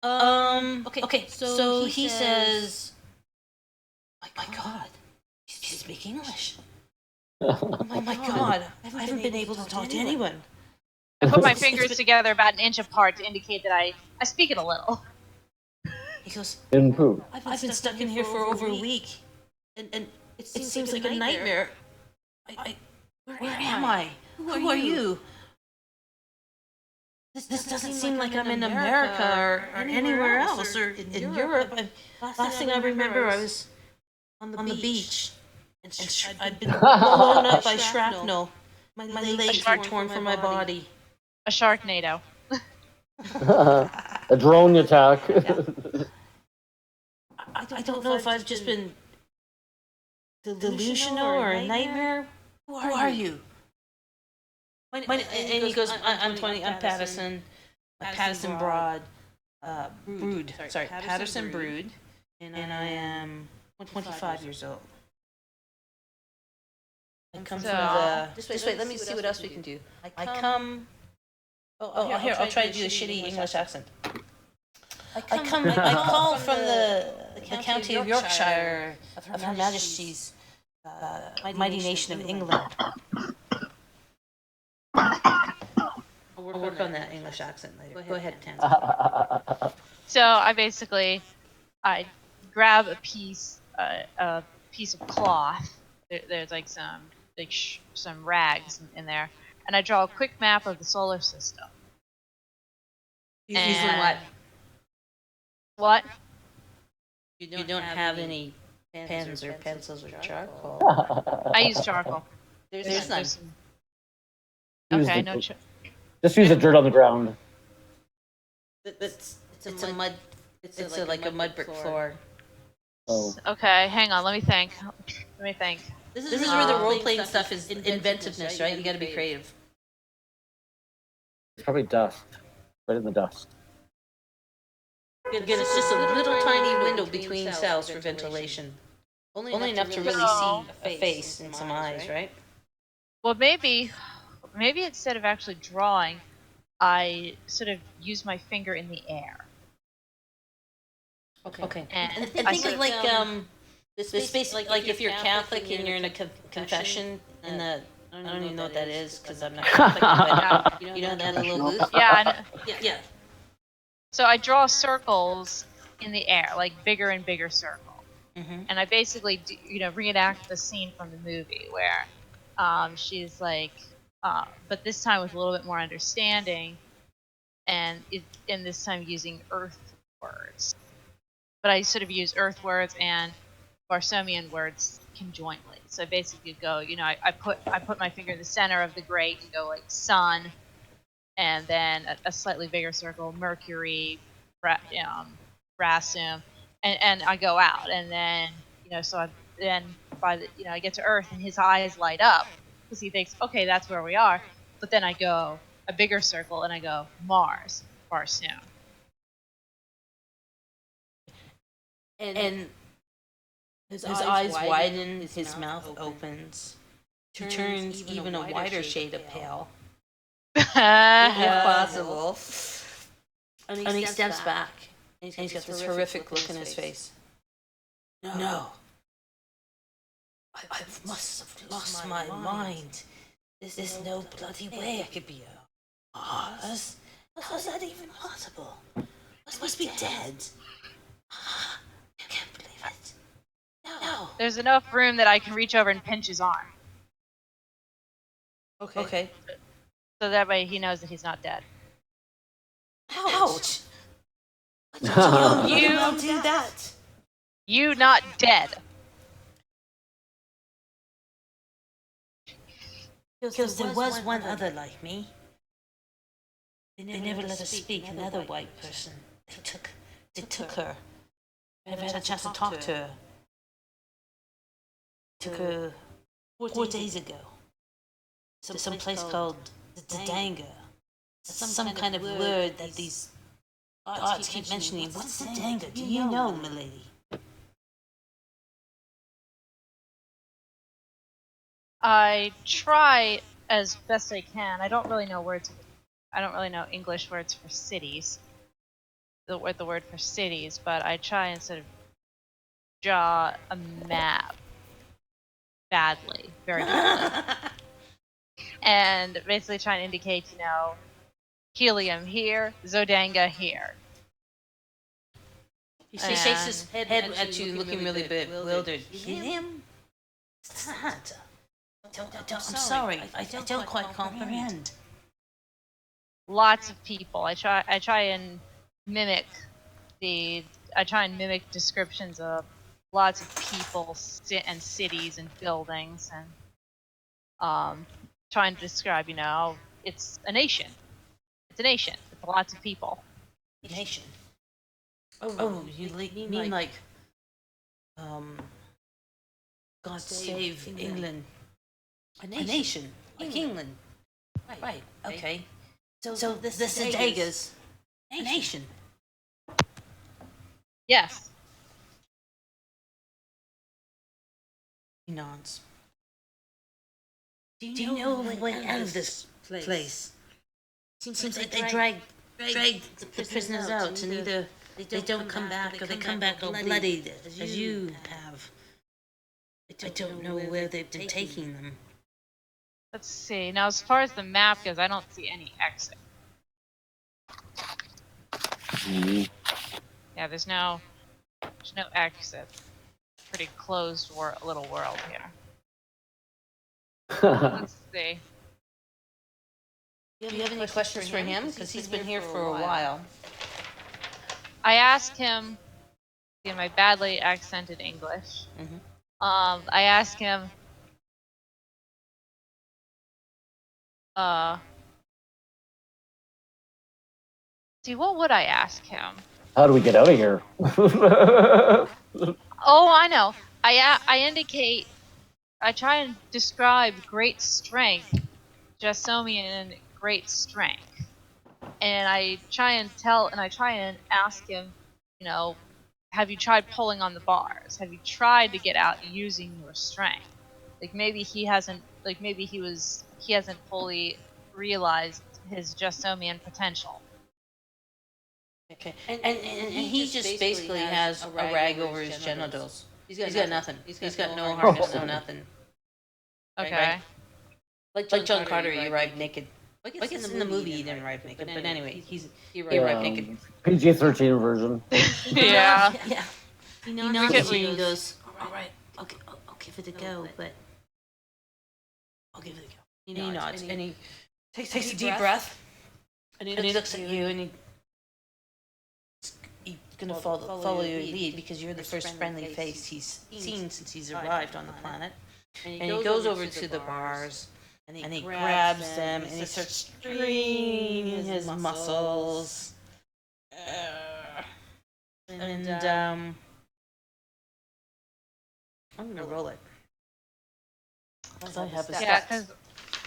Okay. Okay. So he says, "My God, he's speaking English. Oh my God, I haven't been able to talk to anyone." I put my fingers together about an inch apart to indicate that I speak it a little. He goes, Improve. I've been stuck in here for over a week, and it seems like a nightmare. Where am I? Who are you? This doesn't seem like I'm in America or anywhere else or in Europe. Last thing I remember, I was on the beach, and I'd been blown up by shrapnel. My legs were torn from my body. A Sharknado. A drone attack. I don't know if I've just been delusional or a nightmare. Who are you? And he goes, I'm 20. I'm Patterson. Patterson Broad. Brood. Sorry, Patterson Brood. And I am 25 years old. I come from the. Just wait. Let me see what else we can do. I come. Oh, here. I'll try to do a shitty English accent. I call from the county of Yorkshire of Her Majesty's mighty nation of England. We'll work on that English accent later. Go ahead, Tansy. So I grab a piece of cloth. There's like some rags in there, and I draw a quick map of the solar system. Using what? What? You don't have any pens or pencils or charcoal. I use charcoal. There's none. Okay, Just use the dirt on the ground. It's a mud. It's like a mud brick floor. Oh. Okay, hang on. Let me think. This is where the role playing stuff is inventiveness, right? You got to be creative. It's probably dust. Right in the dust. Again, it's just a little tiny window between cells for ventilation. Only enough to really see a face and some eyes, right? Well, maybe instead of actually drawing, I sort of use my finger in the air. Okay. And think of like the space like if you're Catholic and you're in a confession in the I don't even know what that is because I'm not Catholic, but you know that little booth. Yeah. Yeah. So I draw circles in the air, like bigger and bigger circles. Mm-hmm. And I basically reenact the scene from the movie where she's like, but this time with a little bit more understanding, and this time using Earth words. But I sort of use Earth words and Barsoomian words conjointly. So I basically go, I put my finger in the center of the grate and go like sun, and then a slightly bigger circle, Mercury, Rasum, and I go out, and then I get to Earth and his eyes light up because he thinks, okay, that's where we are. But then I go a bigger circle and I go Mars, Barsoom. And his eyes widen, his mouth opens. He turns even a wider shade of pale. If possible. And he steps back. And he's got this horrific look in his face. No. I must have lost my mind. There's no bloody way I could be a Mars. How's that even possible? I must be dead. I can't believe it. No. There's enough room that I can reach over and pinch his arm. Okay. So that way he knows that he's not dead. Ouch! You don't do that. You not dead. Because there was one other like me. They never let us speak another white person. They took her. I never had a chance to talk to her. Took her 4 days ago. some place called Zidanga. Some kind of word that these gods keep mentioning. What's Zidanga? Do you know, milady? I try as best I can. I don't really know words. I don't really know English words for cities. What the word for cities, but I try and sort of draw a map badly, very badly, and basically try and indicate, Helium here, Zodanga here. He shakes his head at you, looking really bewildered. Helium? That? I'm sorry. I don't quite comprehend. Lots of people. I try and mimic descriptions of lots of people and cities and buildings, and trying to describe, it's a nation. It's a nation. It's lots of people. Nation. Oh, you mean like God save England. A nation. Like England. Right. Okay. So the Zidagas. A nation. Yes. He nods. Do you know the way out of this place? Seems like they drag the prisoners out, and either they don't come back or they come back all bloodied, as you have. I don't know where they've been taking them. Let's see. Now, as far as the map goes, I don't see any exit. Yeah, there's no exit. Pretty closed little world here. Let's see. Do you have any questions for him? Because he's been here for a while. I asked him in my badly accented English. Mm-hmm. I asked him, see, what would I ask him? How do we get out of here? Oh, I know. I indicate, I try and describe great strength, Jassomian great strength. And I try and ask him, have you tried pulling on the bars? Have you tried to get out using your strength? Like maybe he hasn't fully realized his Jassomian potential. Okay. And he just basically has a rag over his genitals. He's got nothing. He's got no harness, no nothing. Okay. Right? Like John Carter, he arrived naked. Like it's in the movie he didn't arrive naked. But anyway, he arrived naked. PG-13 version. Yeah. Yeah. He nods and he goes, all right, I'll give it a go, but I'll give it a go. He nods and he takes a deep breath. And he looks at you and he's going to follow your lead because you're the first friendly face he's seen since he's arrived on the planet. And he goes over to the bars and he grabs them and he starts straining his muscles. And I'm going to roll it. Yeah, because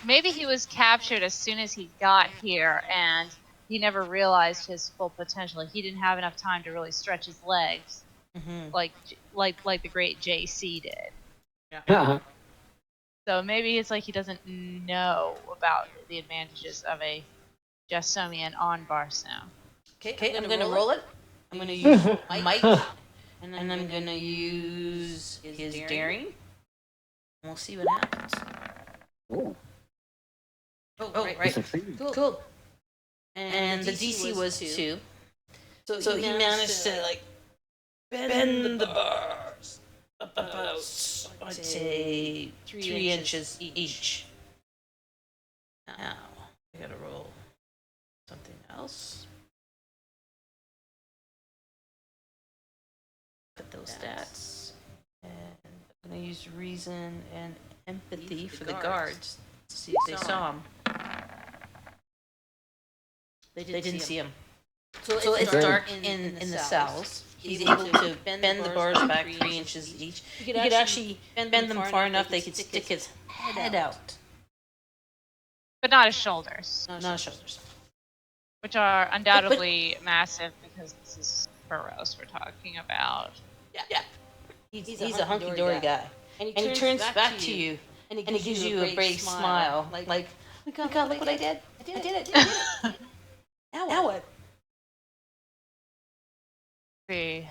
maybe he was captured as soon as he got here and he never realized his full potential. He didn't have enough time to really stretch his legs, like the great JC did. Yeah. So maybe it's like he doesn't know about the advantages of a Jassomian on Barsoom. Okay, I'm going to roll it. I'm going to use might, and I'm going to use his daring. And we'll see what happens. Ooh. Oh, right. Cool. And the DC was 2. So he managed to, bend the bars about, I'd say, 3 inches each. Now, I gotta roll something else. Put those stats. And I'm gonna use reason and empathy for the guards to see if they saw him. They didn't see him. So it's dark in the cells. He's able to bend the bars back 3 inches each. He could actually bend them far enough they could stick his head out. but not his shoulders, Not his shoulders. which are undoubtedly massive because this is Burrows we're talking about. Yeah. He's a hunky-dory guy. And he turns back to you, and he gives you a brave smile. Like, oh my God, look what I did. I did it. Now what? See,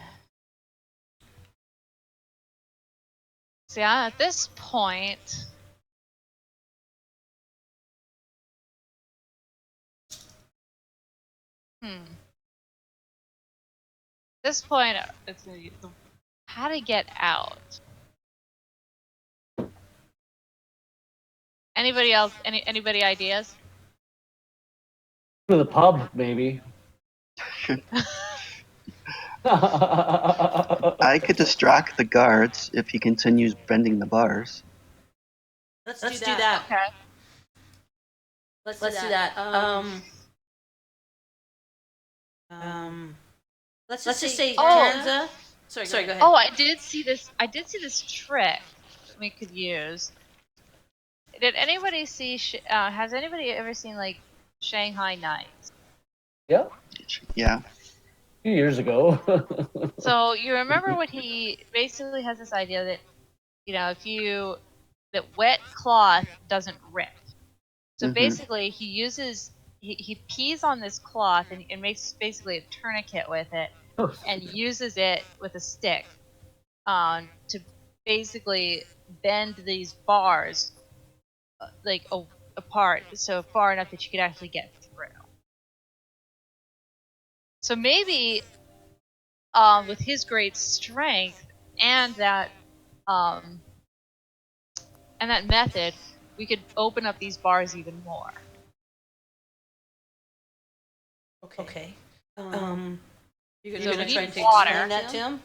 at this point, this point, it's how to get out. Anybody else? Anybody ideas? To the pub, maybe. I could distract the guards if he continues bending the bars. Let's do that. Okay. Let's do that. Let's just say Tanza. Sorry, go ahead. Oh, I did see this trick that we could use. Did anybody see? Has anybody ever seen like Shanghai Nights? Yeah, Yeah. a few years ago. So you remember when he basically has this idea that, that wet cloth doesn't rip. So basically, he pees on this cloth and makes basically a tourniquet with it, and uses it with a stick, to basically bend these bars, apart, so far enough that you could actually get through. So maybe, with his great strength and that method, we could open up these bars even more. Okay. You're So gonna we try need to water. explain that to him?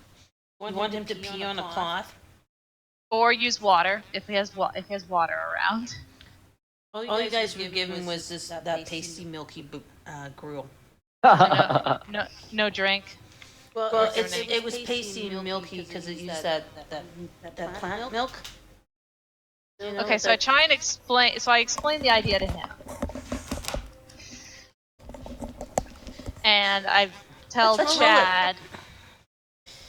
You want him to pee on a cloth? Or use water if he has water around. All you guys were given was that pasty, milky gruel. No drink. Well, it was pasty and milky because it used that plant milk. Okay, so I try and explain. So I explain the idea to him, and I tell Chad.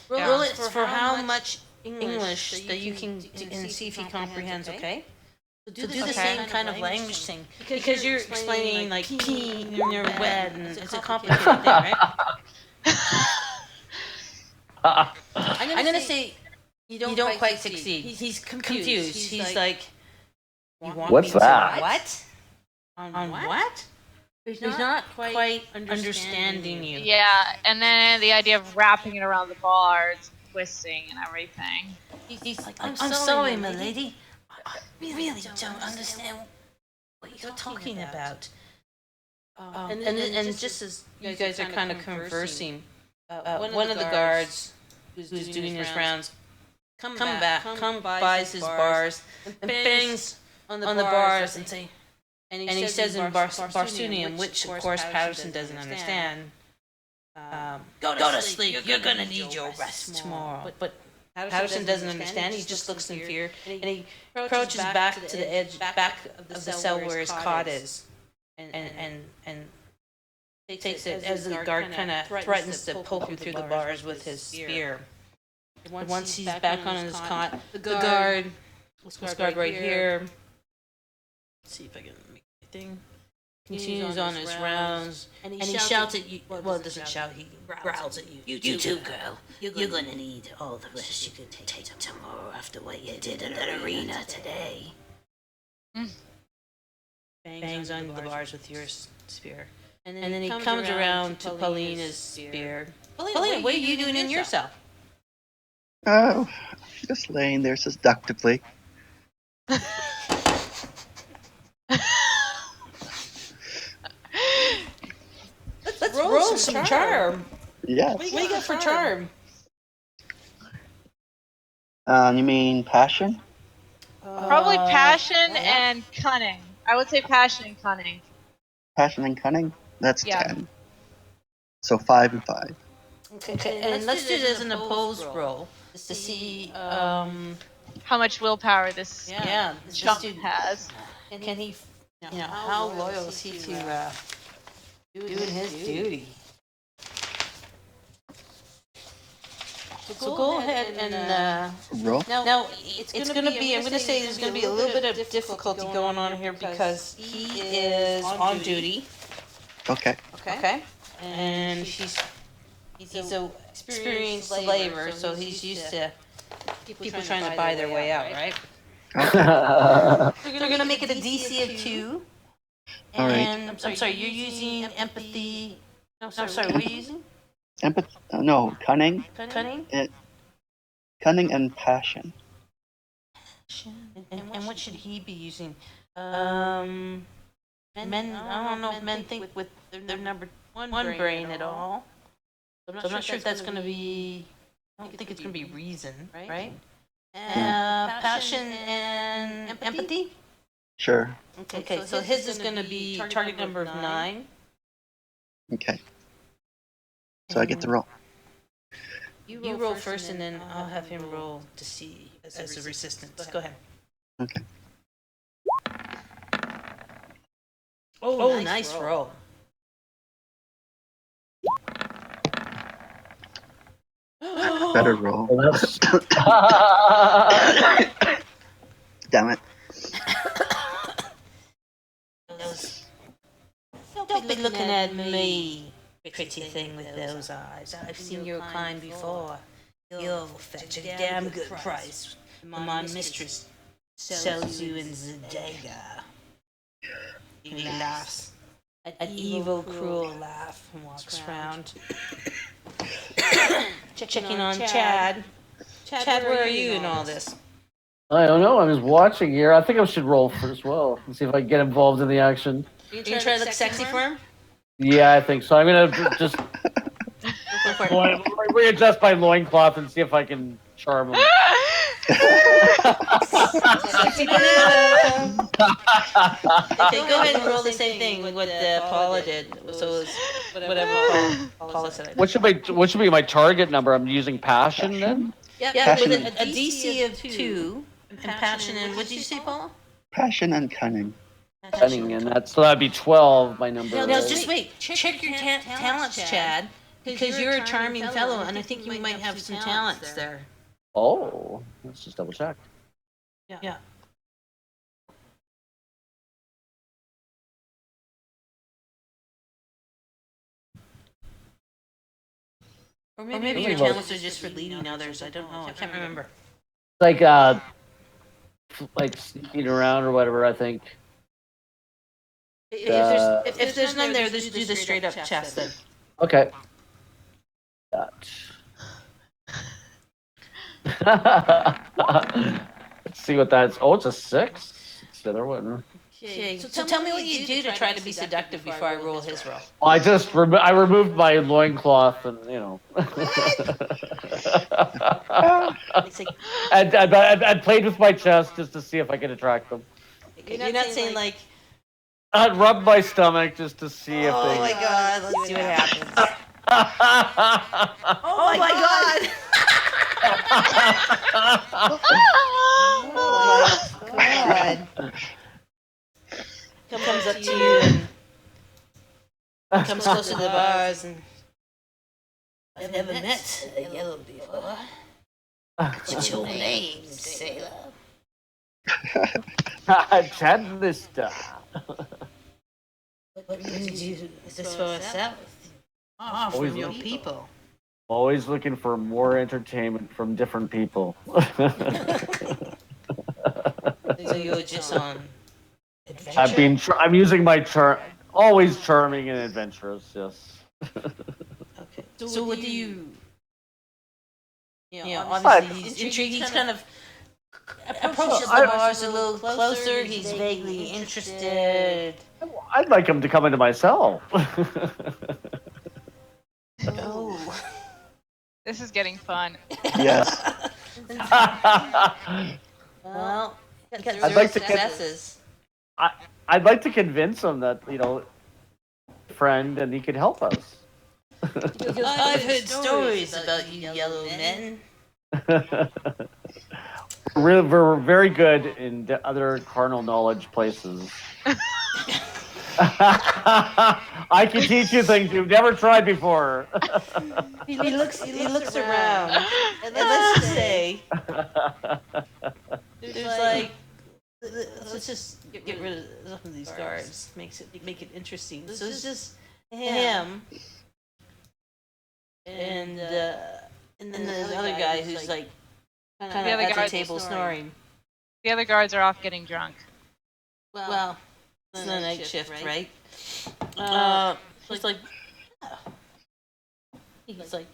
Roll it for how much English that you can and see if he comprehends. Okay. So do the same kind of language thing because you're explaining like pee and you're wet and it's a complicated thing, right? I'm gonna say you don't quite succeed. He's confused. He's like, you want What's me that? to what? On what? He's not quite understanding you. Yeah, and then the idea of wrapping it around the bars, twisting and everything. He's like, I'm sorry, my lady. I really don't understand what you're talking about. And just as you guys are kind of conversing, one of the guards who's doing his rounds comes buys his bars and bangs on the bars and say, and he says in Barsunian, which of course Patterson doesn't understand. Go to sleep. You're gonna need your rest tomorrow. But Patterson doesn't understand. He just looks in fear, and he crouches back to the edge, back of the cell where his cot is, and takes it as the guard kind of threatens to poke him through the bars with his spear. And once he's back on his cot, the guard right here. Let's see if I can make anything. Continues on his rounds, and he shouts at you. Well, doesn't shout. He growls at you. You too, girl. You're gonna need all the rest you can take tomorrow after what you did in that arena today. Bangs on the bars with your spear, and then he comes around to Paulina's spear. Paulina, what are you doing in your cell? Oh, just laying there seductively. Let's roll some charm. Yes. What do you got for charm? You mean passion? Probably passion and cunning. I would say passion and cunning. Passion and cunning? That's Yeah. 10. So 5 and 5. Okay, and let's do this as an opposed roll to see. How much willpower this Yeah, chump has. Can he how loyal is he to doing his duty? So go ahead and Roll. now it's going to be. I'm going to say there's going to be a little bit of difficulty going on here because he is on duty. Okay. Okay. And he's a experienced slaver, so he's used to people trying to buy their way out, right? They're going to make it a DC of 2. All right. And I'm sorry, you're using empathy. No, sorry, what are you using? Empathy. No, cunning. Cunning? Cunning and passion. And what should he be using? Men, I don't know if men think with their number one brain at all. So I'm not sure if that's going to be, I don't think it's going to be reason, right? Passion and empathy? Sure. Okay, so his is going to be target number of 9. Okay. So I get to roll. You roll first, and then I'll have him roll to see as a resistance. Go ahead. Okay. Oh, nice roll. Better roll. Well, that's- Damn it. Don't be looking at me, pretty thing with those eyes. I've seen your kind before. You'll fetch a damn good price when my mistress sells you in Zedega. He laughs. An evil, cruel laugh and walks around. Checking on Chad. Chad, where are you in all this? I don't know. I'm just watching here. I think I should roll first as well and see if I can get involved in the action. You try to look sexy for him? Yeah, I think so. I'm gonna just readjust my loincloth and see if I can charm him. Sexy banana. Okay, go ahead and roll the same thing with what Paula did. So it's whatever Paula said. What should be my target number? I'm using passion then. Yeah, with a DC of 2 and passion and what did you say, Paula? Passion and cunning. Cunning, and that'd be 12. My number. No, is. just wait. Check your talents, Chad, because you're a charming fellow, and I think you might have some talents there. Oh, let's just double check. Yeah. Or maybe your talents are just for leading others. I don't know. I can't remember. Like sneaking around or whatever. I think. If there's none there, just do the straight up chest then. Okay. That. Let's see what that's. Oh, it's a 6. It's the other one. Okay. So tell me what you do to try to be seductive before I roll his roll. Well, I just I removed my loincloth and It's like, I played with my chest just to see if I could attract them. you're not saying like, I'd rub my stomach just to see if oh they. my god, let's see what happens. Oh my god! Oh my god. Comes up to you and comes close to the bars and I've never met a yellow before. What's your name, sailor? Chad Lister. What brings you this far south? Oh, from your people. Always looking for more entertainment from different people. So you're just on adventure? I'm using my charm. Always charming and adventurous. Yes. Okay. So what do you? Obviously he's intrigued. He's kind of approaches the bars a little closer. He's vaguely interested. I'd like him to come into my cell. Oh. This is getting fun. Yes. Well, I'd like to successes. I'd like to convince him that friend, and he could help us. I've heard stories about you yellow men. We're very good in other carnal knowledge places. I can teach you things you've never tried before. He looks around, and let's just say there's like let's just get rid of some of these guards. Make it interesting. So it's just him and then the other guy who's like kind of The other at the guy table snoring. The other guards are off getting drunk. Well, it's the night shift, right? He's like, he's like,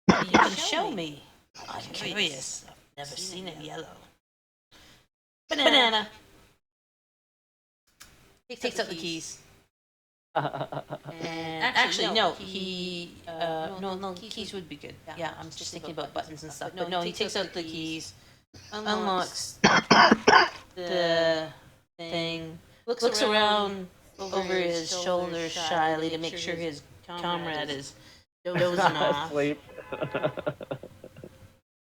you can show me. I'm curious. I've never seen it yellow. Banana. He takes out the keys. And actually, no, no, keys would be good. Yeah, I'm just thinking about buttons and stuff. But no, he takes out the keys, unlocks the thing, looks around over his shoulder shyly to make sure his comrade is dozing off, Sleep.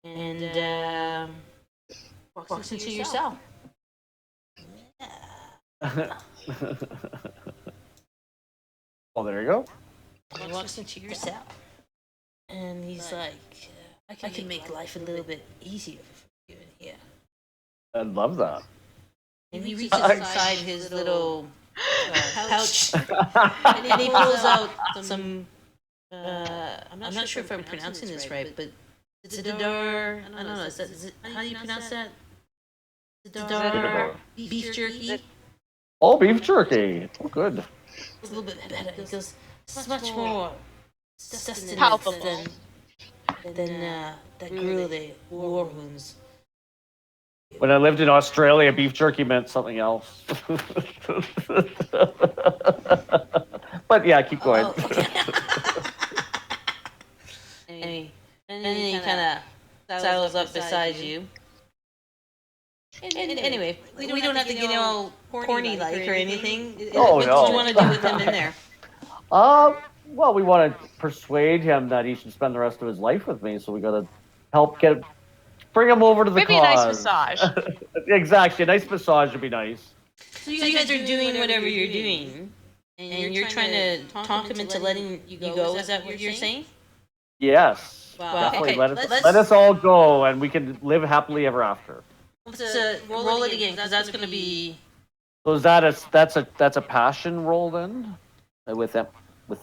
and walks into your cell. Well, there you go. He walks into your cell, and he's like, I can make life a little bit easier for you in here. I love that. And he reaches inside his little pouch, and he pulls out some. I'm not sure if I'm pronouncing this right, but Zidar. I don't know. Is it, how do you pronounce that? Zidar beef jerky. Oh, beef jerky. Oh, good. It's a little bit better. He goes, it's much more sustenance Palpable. than that gruel they war wounds. When I lived in Australia, beef jerky meant something else. But yeah, keep going. Oh, okay. and then he kind of sidles up beside you. And anyway, we don't have to get all corny like or anything. Oh, what no. do you want to do with him in there? Well, we want to persuade him that he should spend the rest of his life with me, so we got to help bring him over to the Maybe a cause. nice massage. Exactly, a nice massage would be nice. So you guys are doing whatever you're doing, and you're trying to talk him into letting you go. Is that what you're saying? Yes, Wow. definitely. Okay, Let us all go, and we can live happily ever after. Let's roll it again, because that's going to be. So is that's a passion roll then, with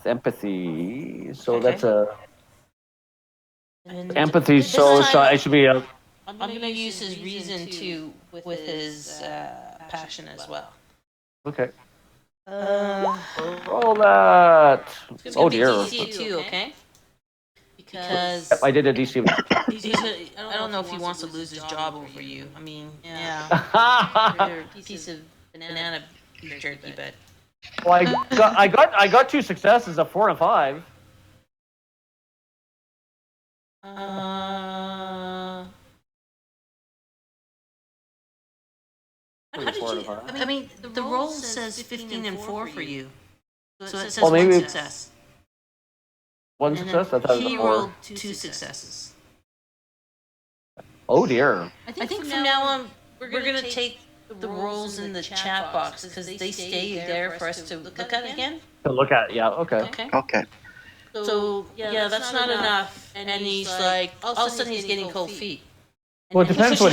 empathy. So Okay. that's a And empathy. this So time- it should be a. I'm going to use his reason too with his passion as well. Okay. Uh, Roll that. it's Oh gonna be dear. DC 2, okay? Because Yep, I did a DC. I don't know if he wants to lose his job over you. I mean, yeah, you're a piece of banana jerky, but Well, I got 2 successes, a 4 and a 5. how did you? I mean, the roll says 15 and 4 for you, so it says Well, maybe one it's- success. One And then success. I thought it was he a 4. rolled 2 successes. Oh dear. I think from now on we're gonna take the rolls in the chat box because they stay there for us to look at again. To look at, yeah. Okay. Okay. Okay. So yeah, that's not enough. And he's like, all of a sudden he's getting cold feet. Well, it And he depends what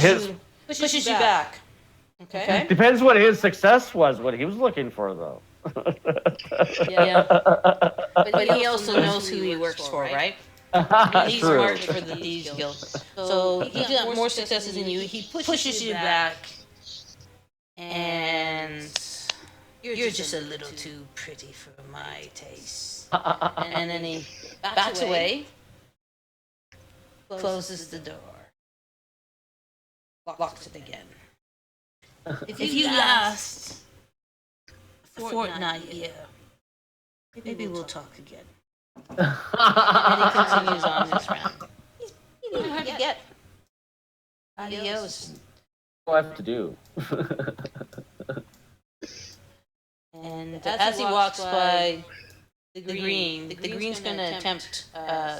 pushes you back. Okay. Depends what his success was. What he was looking for, though. Yeah. But he also knows who he works for, right? He's True. worked for the Thieves Guild. So he got more successes than you. He pushes you back. And you're just a little too pretty for my taste. And then he backs away, closes the door, locks it again. If you last a fortnight here, maybe we'll talk again. And he continues on this round. You know how to get. Adios. What I have to do. And as he walks by the green's going to attempt,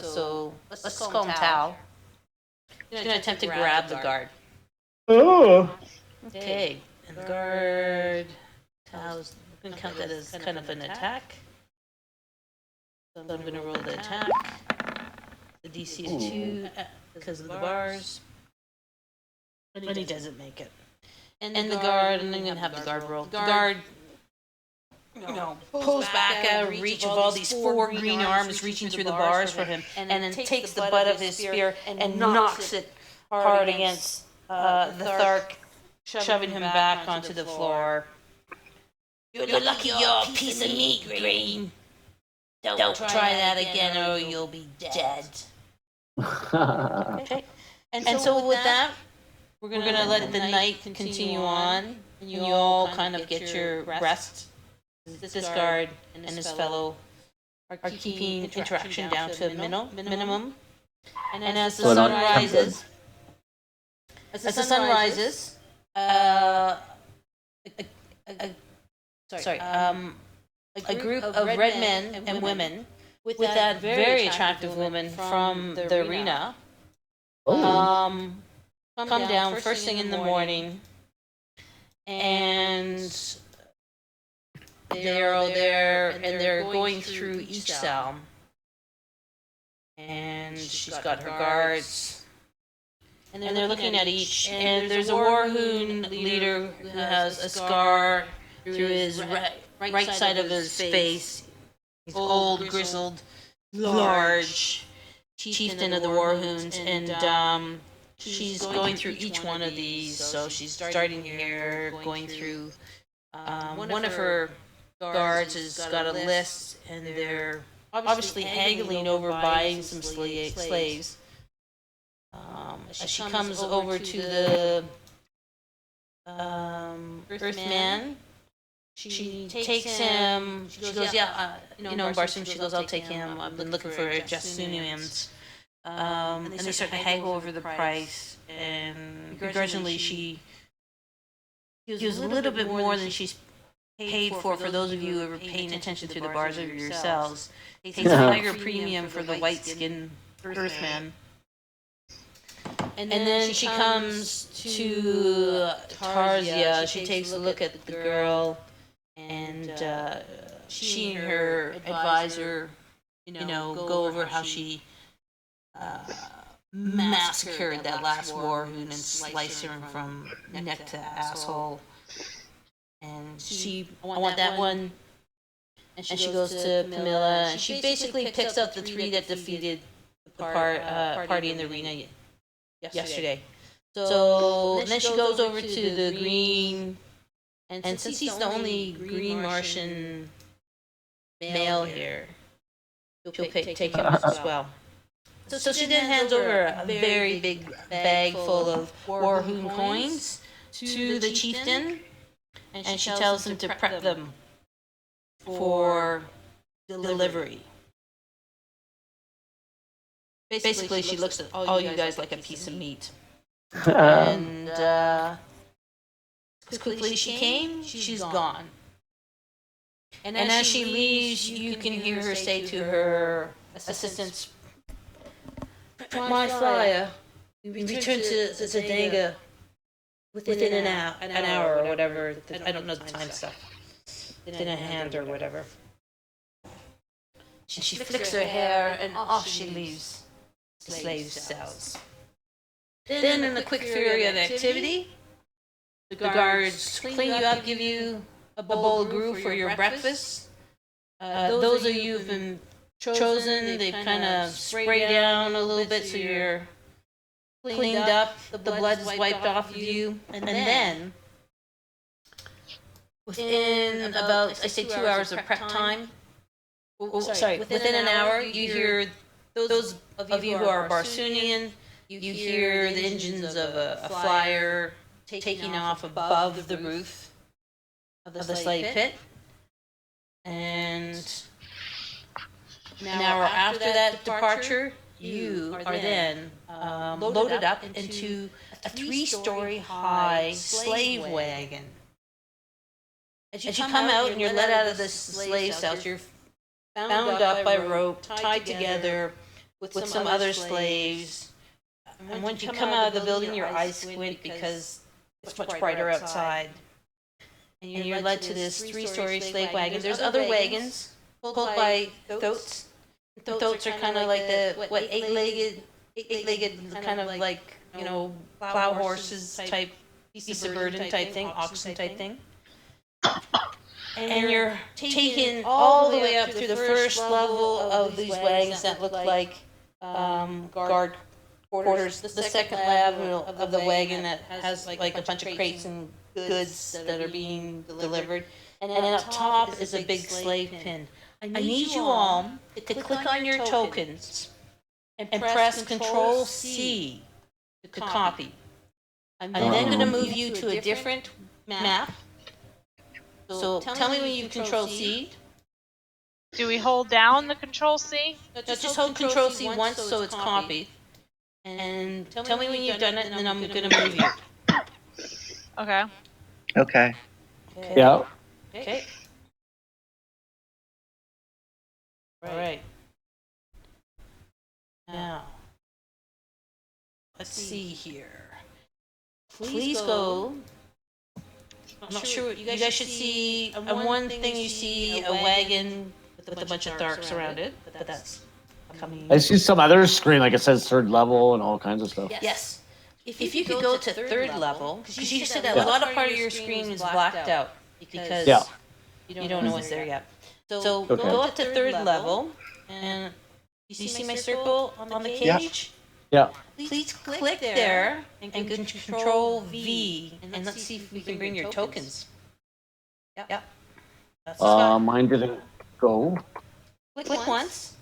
so let's call him Tao. He's going to attempt to grab the guard. Oh. Okay, and the guard cows. We can count that as kind of an attack. So I'm going to roll the attack. The DC is 2 because of the bars. And he doesn't make it. And the guard, and I'm going to have the guard roll. The guard, pulls back out of reach of all these 4 green arms reaching through the bars for him, and then takes the butt of his spear and knocks it hard against the Thark, shoving him back onto the floor. You're lucky you're a piece of meat, Green. Don't try that again or you'll be dead. Okay. And so with that, we're going to let the night continue on, and you all kind of get your rest. This guard and his fellow are keeping interaction down to a minimum. And as the sun rises, a group of red men and women with that very attractive woman from the arena come down first thing in the morning, and they're all there, and they're going through each cell, and she's got her guards, and they're looking at each, and there's a Warhoon leader who has a scar through his right side of his face. He's old, grizzled, large chieftain of the Warhoons, and she's going through each one of these. So she's starting here, going through. One of her guards has got a list, and they're obviously haggling over buying some slaves. As she comes over to the Earthman, she takes him. She goes, Barsoom. She goes, I'll take him. I've been looking for Jasunians. And they start to haggle over the price, and begrudgingly she gives a little bit more than she's paid for those of you who are paying attention to the bars of yourselves. Pays a higher premium for the white-skinned Earthman. And then she comes to Tarzia. She takes a look at the girl, and she and her advisor, go over how she massacred that last Warhoon and sliced her from neck to asshole. And I want that one. And she goes to Camilla, and she basically picks up the 3 that defeated the party in the arena yesterday. So then she goes over to the Green, and since he's the only Green Martian male here, she'll take him as well. So she then hands over a very big bag full of Warhoon coins to the chieftain, and she tells him to prep them for delivery. Basically, she looks at all you guys like a piece of meat. And as quickly as she came, she's gone. And as she leaves, you can hear her say to her assistants, "My flyer, we return to Zidanga within an hour or whatever. I don't know the time stuff. Within a hand or whatever." She flicks her hair, and off she leaves the slave cells. Then, in the quick fury of activity, the guards clean you up, give you a bowl of gruel for your breakfast. Those of you who've been chosen, they kind of spray down a little bit so you're cleaned up, the blood's wiped off of you, and then within about, I say 2 hours of prep time, within an hour, you hear those of you who are Barsoonian, you hear the engines of a flyer taking off above the roof of the slave pit. And an hour after that departure, you are then loaded up into a 3-story high slave wagon. As you come out and you're let out of the slave cells, you're bound up by rope, tied together with some other slaves. And once you come out of the building, your eyes squint because it's much brighter outside. and you're led to this three-story slave wagon. There's other wagons pulled by thoats. Thoats are kind of like the eight-legged, kind of like plow horses type, piece of burden type thing, oxen type thing. And you're taken all the way up through the first level of these wagons that look like guard quarters. The second level of the wagon that has like a bunch of crates and goods that are being delivered. And then up top is a big slave pin. I need you all to click on your tokens and press Control C to copy. I'm then going to move you to a different map. So tell me when you Control C. Do we hold down the Control C? No, just hold Control C once so it's copied. And tell me when you've done it, and then I'm going to move you. Okay. Okay. Yeah. Okay. All right. Now, let's see here. Please go. I'm not sure. You guys should see. One thing you see a wagon with a bunch of darks around it, but that's coming. I see some other screen, like it says third level and all kinds of stuff. Yes. If you could go to third level, because you said that a lot of part of your screen is blacked out because you don't know what's there yet. So go up to third level, and you see my circle on the cage? Yeah. Please click there and Control V, and let's see if we can bring your tokens. Yeah. That's Mine didn't go. click once,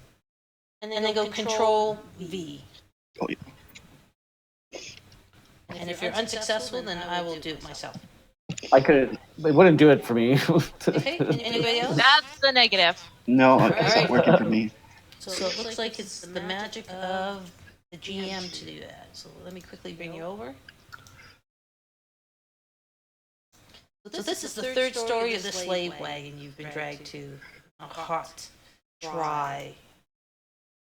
and then go Control V. Oh, yeah. And if you're unsuccessful, then I will do it myself. I couldn't. It wouldn't do it for me. Okay, anybody else? That's the negative. No, it's not working for me. So it looks like it's the magic of the GM to do that. So let me quickly bring you over. So this is the third story of the slave wagon you've been dragged to. A hot, dry,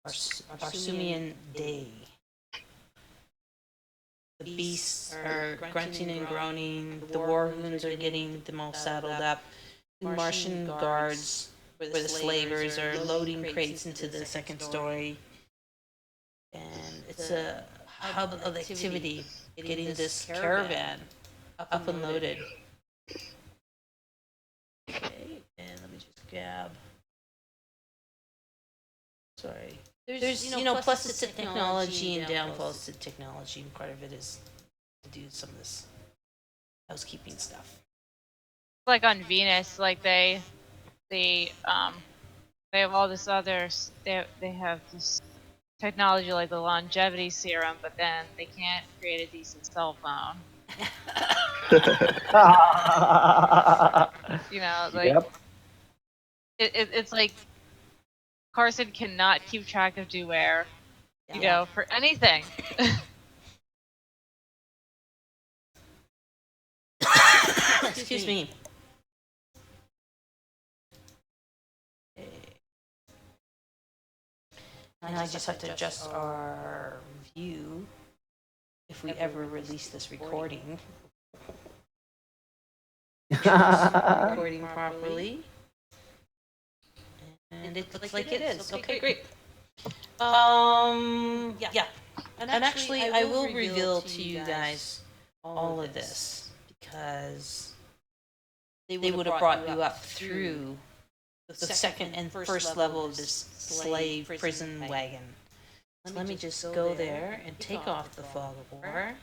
Barsumian day. The beasts are grunting and groaning. The warhoons are getting them all saddled up. The Martian guards, where the slavers, are loading crates into the second story. And it's a hub of activity, getting this caravan up and loaded. Okay, and let me just grab. Sorry. There's pluses to technology and downfalls to technology, and part of it is to do some of this housekeeping stuff. Like on Venus, like they have all this other, they have this technology like the longevity serum, but then they can't create a decent cell phone. Like Yep. it's like Carson cannot keep track of do-ware, for anything. Excuse me. And I just have to adjust our view if we ever release this recording. Recording properly. And it looks like it is. Okay, great. Yeah. And actually, I will reveal to you guys all of this because they would have brought you up through the second and first level of this slave prison wagon. So let me just go there and take off the fog of war,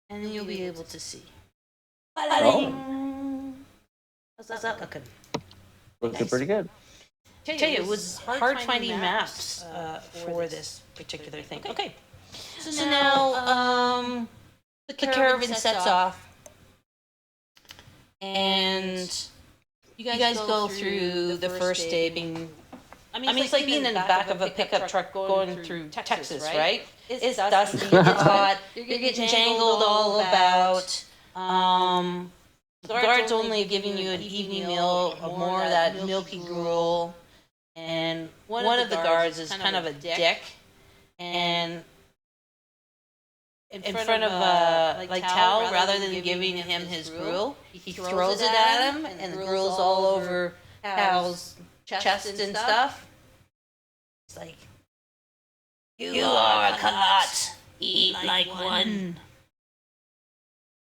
and then you'll be able to see. Oh. How's that looking? Looking pretty good. Tell you, it was hard finding maps for this particular thing. Okay, so now the caravan sets off, and you guys go through the first day being. I mean, it's like being in the back of a pickup truck going through Texas, right? It's dusty, it's hot, you're getting jangled all about. The guards only giving you an evening meal of more of that milky gruel. And one of the guards is kind of a dick, and in front of like Tal, rather than giving him his gruel, he throws it at him, and the gruel's all over Tal's chest and stuff. It's like, you are a cut. Eat like one.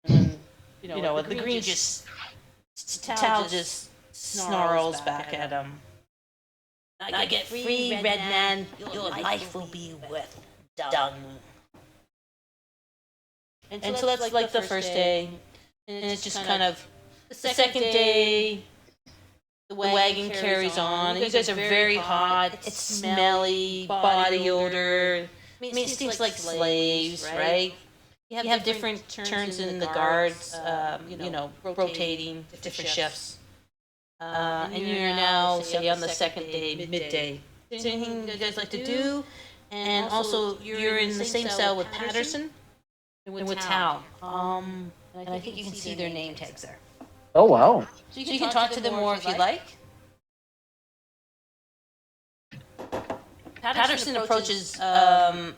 And, the green just Tal just snarls back at him. I get free, red man. Your life will be with dung. And so that's like the first day, and it's just kind of the second day. The wagon carries on, and you guys are very hot. It's smelly, body odor. I mean, it stinks like slaves, right? You have different turns in the guards, rotating different shifts. And you're now, say, on the second day, midday. Is there anything you guys like to do? And also, you're in the same cell with Patterson and with Tal. And I think you can see their name tags there. Oh, wow. So you can talk to them more if you like. Patterson approaches Tazna,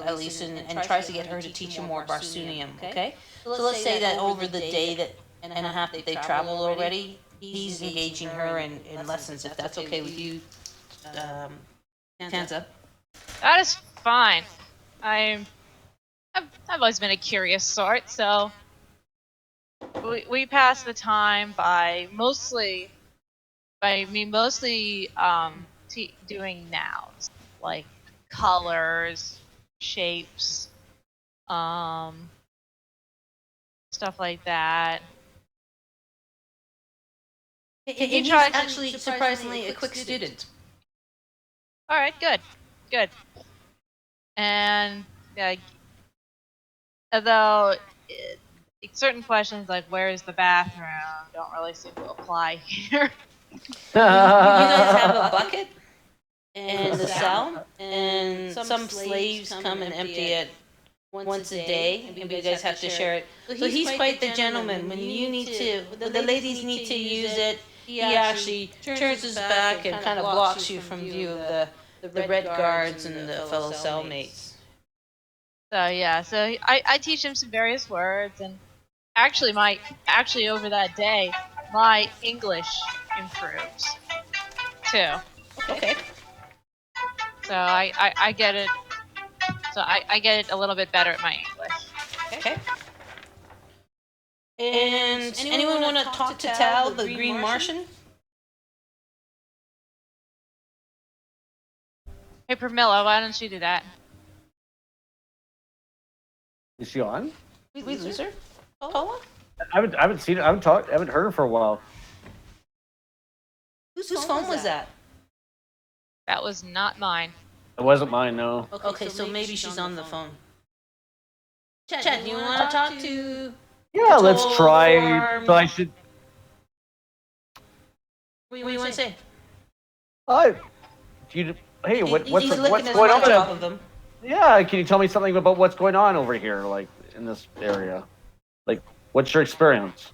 at least, and tries to get her to teach him more Barsunium, okay? So let's say that over the day and a half that they've traveled already, he's engaging her in lessons, if that's okay with you, Tanza. That is fine. I've always been a curious sort, so we pass the time by mostly doing nouns like colors, shapes, stuff like that. He's actually surprisingly a quick student. All right, good. And although certain questions like where's the bathroom don't really seem to apply here. You guys have a bucket in the cell, and some slaves come and empty it once a day, and you guys have to share it. So he's quite the gentleman. When the ladies need to use it, he actually turns his back and kind of blocks you from view of the red guards and the fellow cellmates. So I teach him some various words, and actually over that day my English improves too. Okay. So I get it. So I get it a little bit better at my English. Okay. And anyone want to talk to Tal, the Green Martian? Hey, Pramila, why don't you do that? Is she on? We lose her? Paula? I haven't seen her. I haven't heard her for a while. Whose phone was that? That was not mine. It wasn't mine, no. Okay, so maybe she's on the phone. Chad, do you want to talk to... Yeah, let's try. So I should. What do you want to say? Hey, what's He's licking going his lunch on? off of him. Yeah, can you tell me something about what's going on over here, like in this area? Like, what's your experience?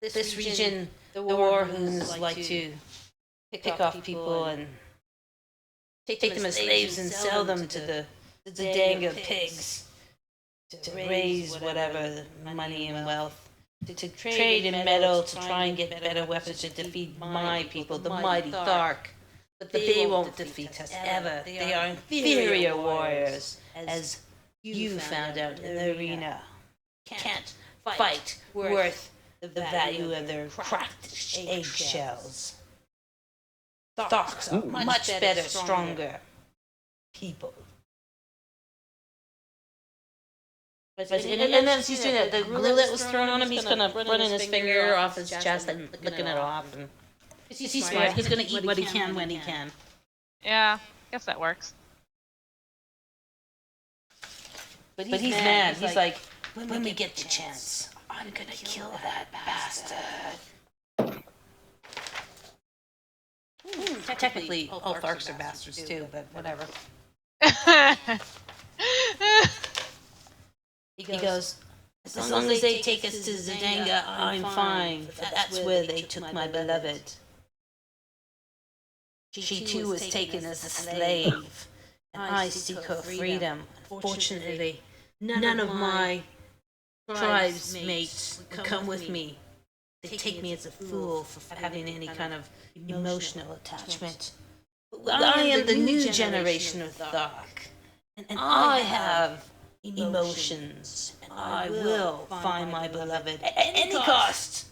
This region, the Warhoons like to pick off people and take them as slaves and sell them to the Danga pigs to raise whatever money and wealth, to trade in metal, to try and get better weapons to defeat my people, the mighty Thark. But they won't defeat us ever. They are inferior warriors, as you found out in the arena. Can't fight worth the value of their cracked eggshells. Tharks are much better, stronger people. And then as he's doing that, the roulette was thrown on him. He's kind of running his finger off his chest and licking it off. And he's smart. He's going to eat what he can when he can. Yeah, guess that works. But he's mad. He's like, when we get the chance, I'm going to kill that bastard. Technically, all Tharks are bastards too, but whatever. He goes, as long as they take us to Zidanga, I'm fine. That's where they took my beloved. She too was taken as a slave, I seek her freedom. Fortunately, none of my tribe's mates would come with me. They take me as a fool for having any kind of emotional attachment. But I am the new generation of Thark, and I have emotions, and I will find my beloved at any cost.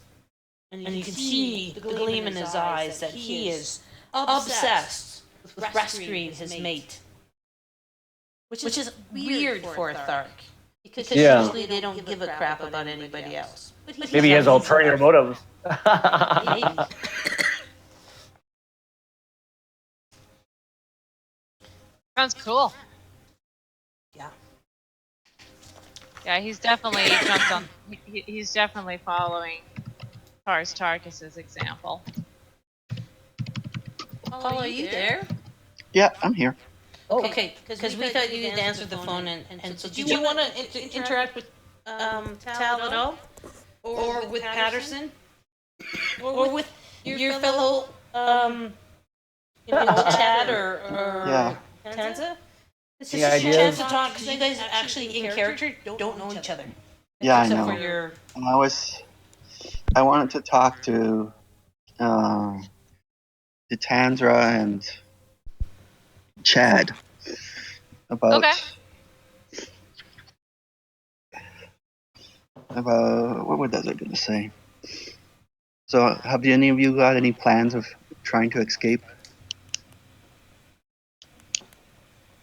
And you can see the gleam in his eyes that he is obsessed with rescuing his mate. Which is weird for a Thark. Because usually they don't give a crap about anybody else. Maybe he has ulterior motives. Maybe. Sounds cool. Yeah. Yeah, he's definitely jumped on. He's definitely following Tars Tarkus's example. Paul, are you there? Yeah, I'm here. Okay, because we thought you'd answered the phone, and so did you want to interact with Tal at all? Or with Patterson? Or with your fellow, Chad or Yeah. Tanza? This is The just a idea chance is- to talk, because you guys actually in character don't know each other. Yeah, I Except know. for your... And I wanted to talk to Tanzra and Chad about Okay. what was I going to say? So, have any of you got any plans of trying to escape?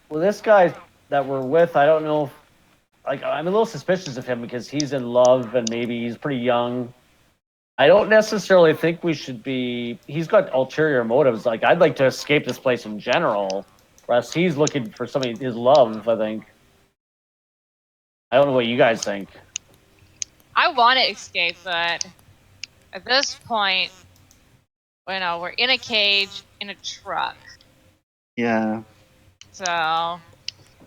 Well, this guy that we're with, I don't know if, like, I'm a little suspicious of him because he's in love and maybe he's pretty young. I don't necessarily think we should be. He's got ulterior motives. Like, I'd like to escape this place in general, whereas he's looking for somebody, his love, I think. I don't know what you guys think. I want to escape, but at this point, we're in a cage in a truck. Yeah. So,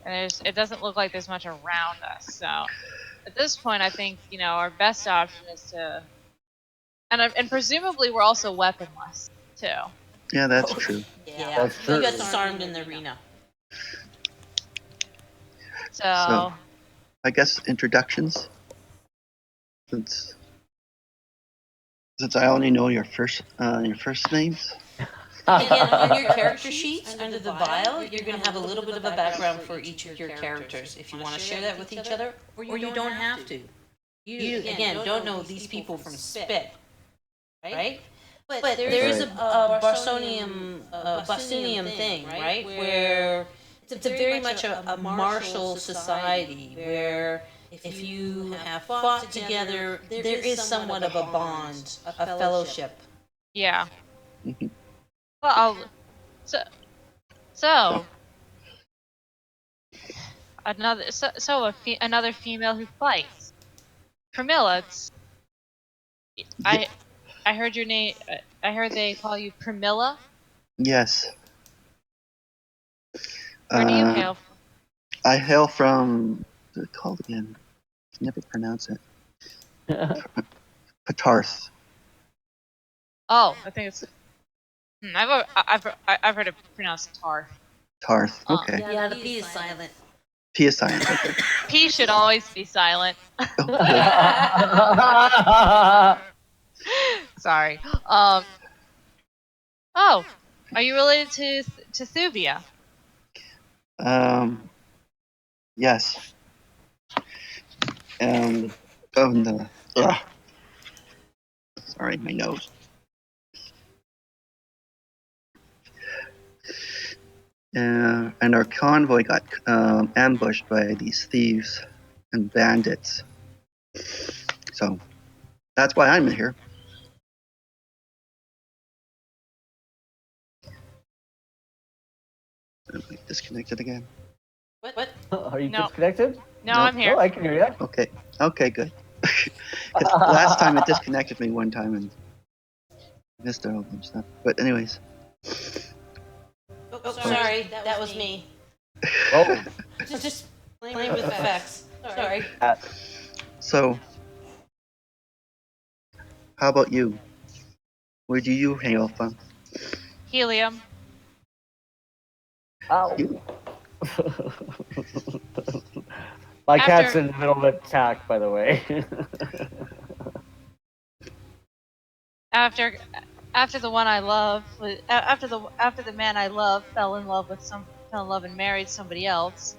and it doesn't look like there's much around us. So, at this point, I think our best option is to, and presumably we're also weaponless too. Yeah, that's true. Yeah, That's true. you got disarmed in the arena. So, I guess introductions. Since I only know your first names. Again, on your character sheets under the bio, you're going to have a little bit of a background for each of your characters. If you want to share that with each other, or you don't have to. You, again, don't know these people from spit, right? But there is a Bostonium thing, right? Where it's a very much a martial society where if you have fought together, there is somewhat of a bond, a fellowship. yeah. Mhm. Well, so another female who fights. Pramila, I heard your name. I heard they call you Pramila. Yes. Where do you hail from? I hail from. What's it called again? I can never pronounce it. Patarth. Oh, I think it's. I've heard it pronounced Tar. Tarth. Okay. Yeah, the P is silent. P is silent. Okay. P should always be silent. Sorry. Oh, are you related to Thuvia? Yes. Oh no. Ugh. Sorry, my nose. And our convoy got ambushed by these thieves and bandits. So that's why I'm here. Am I disconnected again? What? Are you No. disconnected? No, No. I'm here. Oh, I can hear you. Okay. Okay, good. 'Cause last time it disconnected me one time and missed a whole bunch of stuff. But anyways. Oh, sorry, that was me. Oh, Just playing with facts. Sorry. So, how about you? Where do you hail from? Helium. ow. My cat's After- in the middle of attack, by the way. After the one I love, after the man I love fell in love and married somebody else,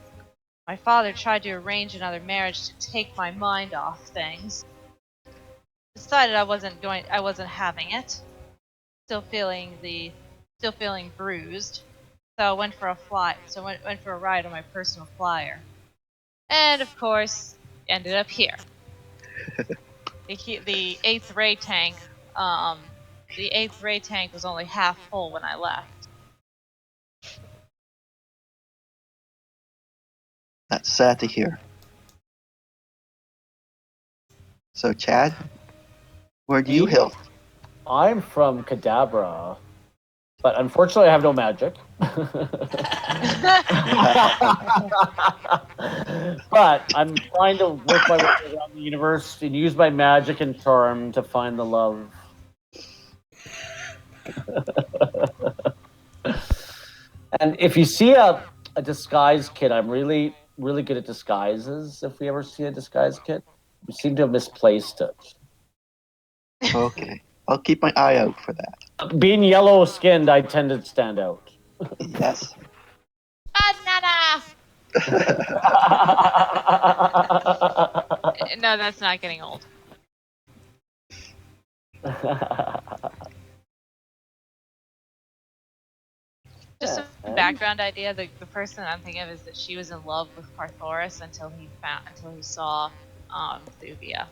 my father tried to arrange another marriage to take my mind off things. Decided I wasn't having it. Still feeling bruised. So I went for a ride on my personal flyer. And of course, ended up here. The eighth ray tank was only half full when I left. That's sad to hear. So, Chad, where do you Me? hail? I'm from Kadabra, but unfortunately I have no magic. But I'm trying to work my way around the universe and use my magic and charm to find the love. And if you see a disguise kit, I'm really, really good at disguises. If we ever see a disguise kit, we seem to have misplaced it. Okay. I'll keep my eye out for that. Being yellow skinned, I tend to stand out. Yes. Banana! No, that's not getting old. Just some background idea. The person I'm thinking of is that she was in love with Carthoris until he saw Thuvia.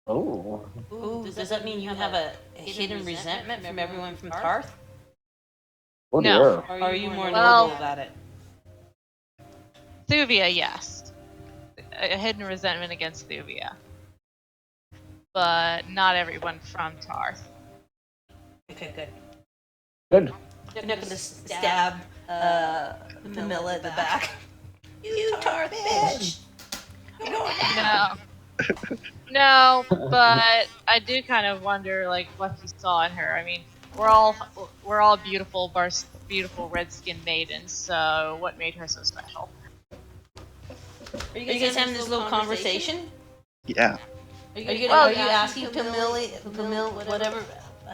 Oh. Ooh, does that mean you have a hidden resentment from everyone from Tarth? Oh No. dear. Or are you more Well- noble about it? Thuvia, yes. A hidden resentment against Thuvia. But not everyone from Tarth. Okay, good. Good. You're not gonna stab Camilla at the back. You Tarth bitch! No. No, but I do kind of wonder, like, what he saw in her. I mean, we're all beautiful, beautiful red-skinned maidens. So, what made her so special? Are you guys having this little conversation? Yeah. Are you asking Camille, whatever?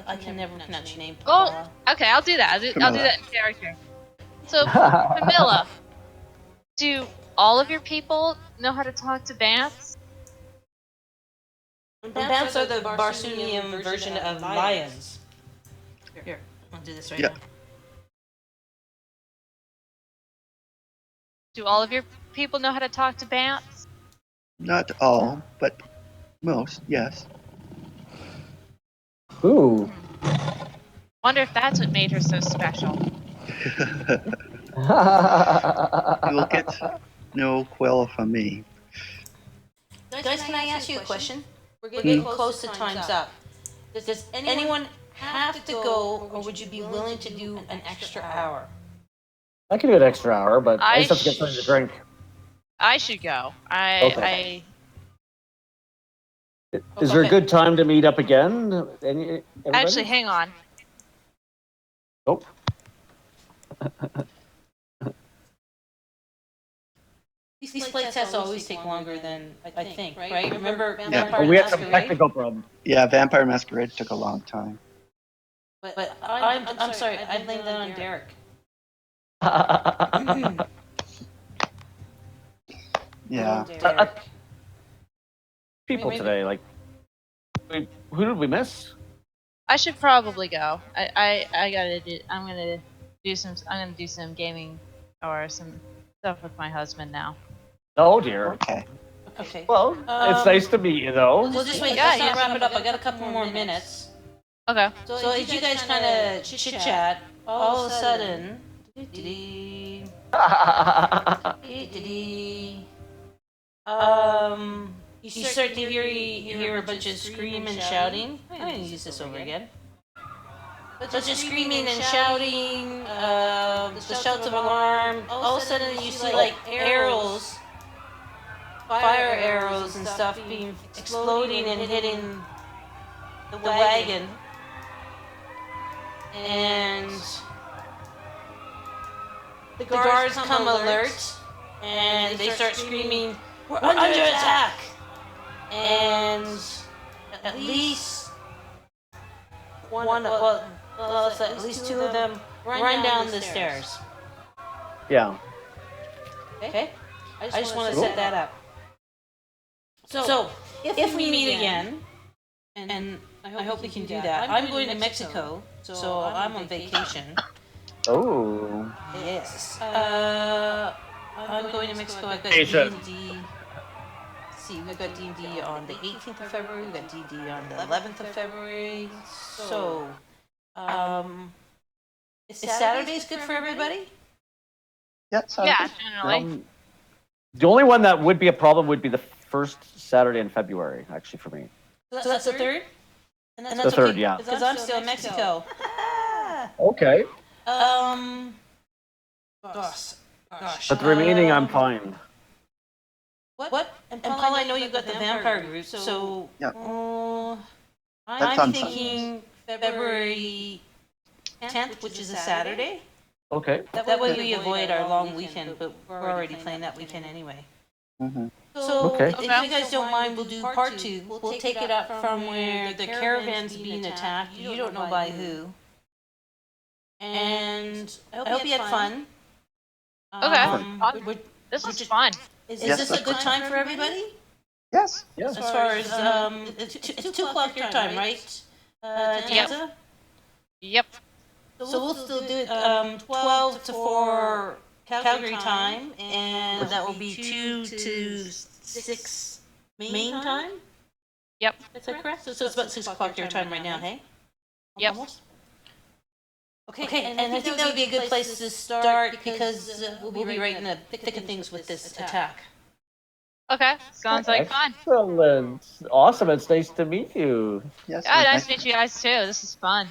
I can never pronounce your name. Oh, okay, I'll do that. I'll do Camilla. that in character. So, Camilla, do all of your people know how to talk to Bants? Bants are the Barsunium version of lions. Here, I'll do this right Yep. now. Do all of your people know how to talk to Bants? Not all, but most, yes. Ooh. Wonder if that's what made her so special. You will get no quill from me. Guys, can I ask you a question? We're getting close to time's up. Does anyone have to go, or would you be willing to do an extra hour? I can do an extra hour, but I I just have to get something to drink. I should go. Okay. Is there a good time to meet up again? Everybody? Actually, hang on. Nope. These play tests always take longer than I think, right? Remember Yeah. Vampire We had some Masquerade? technical problems. Yeah, Vampire Masquerade took a long time. But I'm sorry, I blamed that on Derek. Yeah. Derek. People today, like, who did we miss? I should probably go. I'm gonna do some gaming or some stuff with my husband now. Oh dear. Okay. Okay. Well, it's nice to meet you, though. Well, just wait. Yeah, Let's not yes. wrap it up. I got a couple more minutes. Okay. So as you guys kind of chit chat, all of a sudden, you start to hear a bunch of screaming and shouting. I'm gonna use this over again. Bunch of screaming and shouting, the shouts of alarm. All of a sudden, you see like arrows, fire arrows and stuff being exploding and hitting the wagon. And the guards come alert, and they start screaming, "We're under attack!" And at least at least two of them run down the stairs. Yeah. Okay? I just want to set that up. So, if we meet again, and I hope we can do that, I'm going to Mexico, so I'm on vacation. Oh. Yes. I'm going to Mexico. I've got Asia. D&D. See, we've got D&D on the 18th of February. We've got D&D on the 11th of February. So, is Saturdays good for everybody? Yeah, so Yeah, generally. The only one that would be a problem would be the first Saturday in February, actually, for me. So that's the third? And that's The third, okay, yeah. Because I'm still in Mexico. Okay. Gosh. But the remaining, I'm fine. What? And Paul, I know you've got the vampire group, so Yeah. I'm on thinking February 10th, which is a Saturday. Okay. That way we avoid our long weekend, but we're already playing that weekend anyway. hmm So Okay. if you guys don't mind, we'll do part two. We'll take it up from where the caravan's being attacked. You don't know by who. And I hope you had fun. Okay. We're- This is fun. Is Yes, this a good time for everybody? Yes. Yeah. As far as it's 2 o'clock your time, right? Tanza? Yep. So we'll still do it 12 to 4 Calgary time, and that will be 2 to 6 Maine time. Yep. Is that correct? So it's about 6 o'clock your time right now, hey? Yep. Almost? Okay, and I think that would be a good place to start because we'll be right in the thick of things with this attack. Okay. Sounds like fun. Excellent. Awesome. It's nice to meet you. Yes. Yeah, it was nice to meet you guys too. This is fun.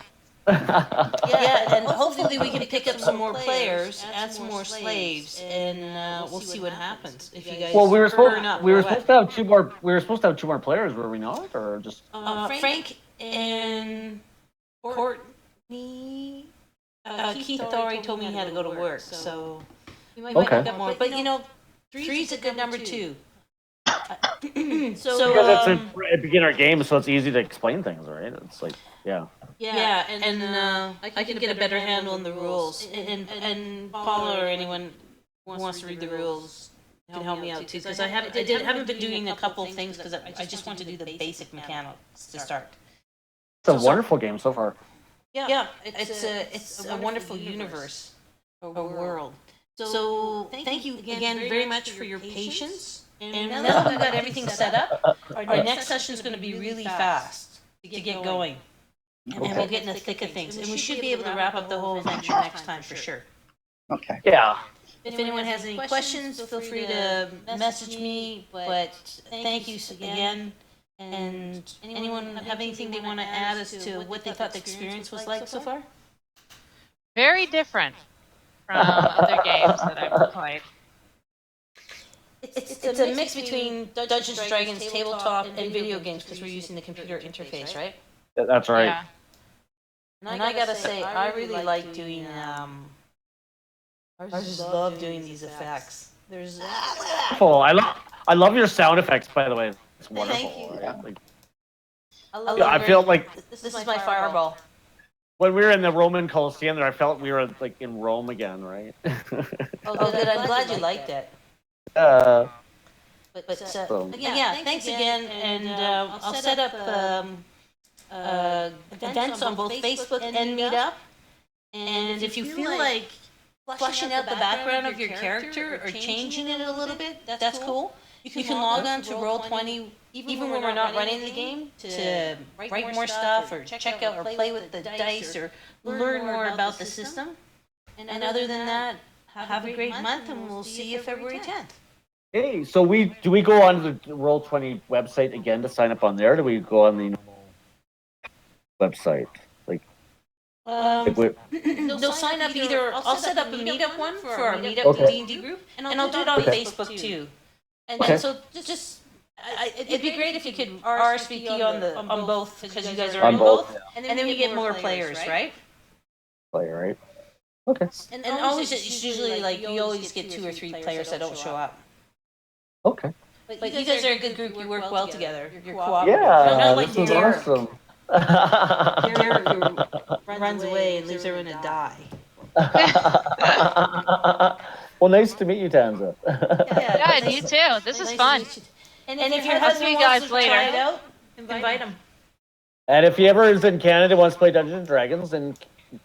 Yeah, and hopefully we can pick up some more players, add some more slaves, and we'll see what happens. If you guys Well, we were burn up we were or what. supposed to have two more. We were supposed to have two more players, were we not? Or just Frank and Courtney. Keith already told me he had to go to work, so we might Okay. pick up more. But you know, three's a good number too. So because it's a beginner game, so it's easy to explain things, right? It's like, yeah. yeah, and I can get a better handle on the rules. And Paula or anyone who wants to read the rules can help me out too, because I haven't been doing a couple of things because I just want to do the basic mechanics to start. It's a wonderful game so far. Yeah, it's a wonderful universe or world. So thank you again very much for your patience. And now that we've got everything set up, our next session is going to be really fast to get going. And we'll get in the thick of things. And we should be able to wrap up the whole adventure next time for sure. Okay. Yeah. If anyone has any questions, feel free to message me. But thank you again. And anyone have anything they want to add as to what they thought the experience was like so far? Very different from other games that I've played. It's a mix between Dungeons & Dragons tabletop and video games because we're using the computer interface, right? That's right. Yeah. And I gotta say, I really like doing, I just love doing these effects. There's, Cool. I love your sound effects, by the way. It's wonderful. Thank you. Right? Like, I feel like this is my fireball. when we were in the Roman Colosseum there, I felt we were like in Rome again, right? Oh, good. I'm glad you liked it. So- Yeah, thanks again, and I'll set up events on both Facebook and Meetup. And if you feel like fleshing out the background of your character or changing it a little bit, that's cool. You can log on to Roll20 even when we're not running the game to write more stuff or check out or play with the dice or learn more about the system. And other than that, have a great month, and we'll see you February 10th. Hey, so do we go on the Roll20 website again to sign up on there? Or do we go on the website? Like They'll sign up either. I'll set up a meetup one for our meetup Okay. D&D group, and I'll do it on Facebook too. And Okay. so just it'd be great if you could RSVP on both because you guys are On in both, both, and then we get more players, right? Play, right? Okay. And always, it's usually like you always get 2 or 3 players that don't show up. Okay. But you guys are a good group. You work well together. You're cooperative. Yeah, You're not like this is Derek. awesome. Derek who runs away and leaves everyone to die. Well, nice to meet you, Tanza. Yeah, you too. This is fun. And if your I'll see husband you wants guys to later. try it out, invite him. And if he ever is in Canada, wants to play Dungeons and Dragons, then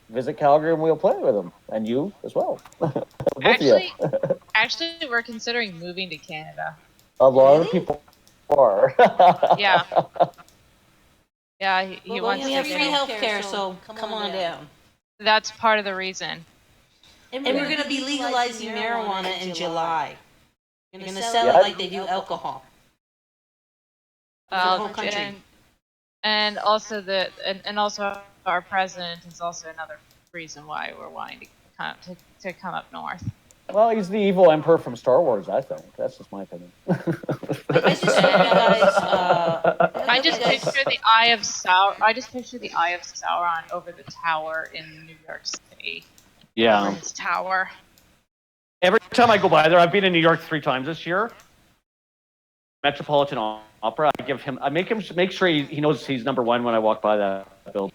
visit Calgary and we'll play with him, and you as well. Both of you. Actually, we're considering moving to Canada. A lot of people are. Yeah. Yeah, he Well, wants we to have free get. healthcare, so come on down. That's part of the reason. And we're going to be legalizing marijuana in July. We're going to sell Yeah. it like they do alcohol. For the whole country. And also and also our president is also another reason why we're wanting to come up north. Well, he's the evil emperor from Star Wars, I think. That's just my opinion. I just want you guys. I just picture the Eye of Sauron over the tower in New York City. Yeah. Over his tower. Every time I go by there, I've been in New York 3 times this year. Metropolitan Opera. I make sure he knows he's number 1 when I walk by that building.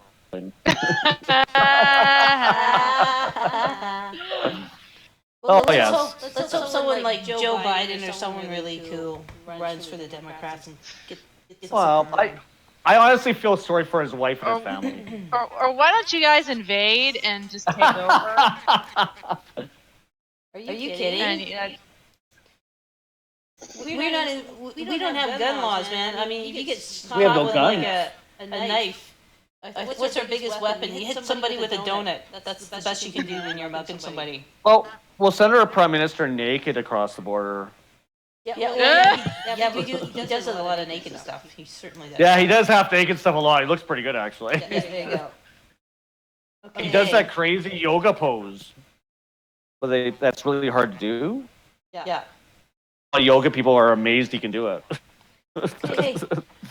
Well, yes. Let's hope someone like Joe Biden or someone really cool runs for the Democrats and get Well, I honestly feel sorry for his wife and his family. Or why don't you guys invade and just take over? Are you kidding? And, we don't have gun laws, man. I mean, if you get We have caught no with guns. like a knife, what's our biggest weapon? You hit somebody with a donut. That's the best you can do when you're mugging somebody. Well, Senator Prime Minister naked across the border. Yeah, but he does a lot of naked stuff. He certainly does. Yeah, he does half naked stuff a lot. He looks pretty good, actually. Yeah, there you go. Okay. He does that crazy yoga pose. Well, that's really hard to do. Yeah. Yoga people are amazed he can do it. Okay.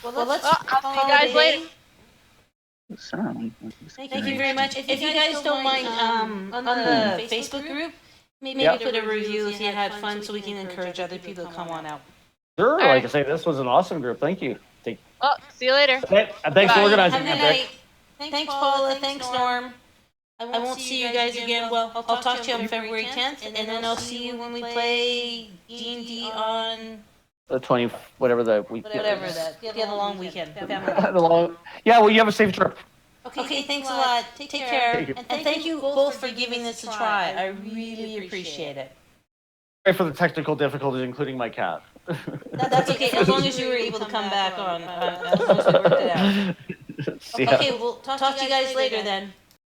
Well, let's I'll call see you guys it a later. day. Sound. Thank you very much. If you guys don't mind, on the Facebook group, maybe put a review if you had fun, so we can encourage other people to come on out. Sure, All right. like I say, this was an awesome group. Thank you. Oh, see you later. Thanks for Bye. organizing Have a that, good Vic. night. Thanks, Paula. Thanks, Norm. I won't see you guys again. Well, I'll talk to you on February 10th, and then I'll see you when we play D&D on The 20, whatever the week. whatever that. If you have a long weekend. Yeah, well, you have a safe trip. Okay, thanks a lot. Take care. Thank you. And thank you both for giving this a try. I really appreciate it. Sorry for the technical difficulties, including my cat. That's okay, as long as you were able to come back on, as long as we worked it out. See ya. Okay, we'll talk to you guys later then.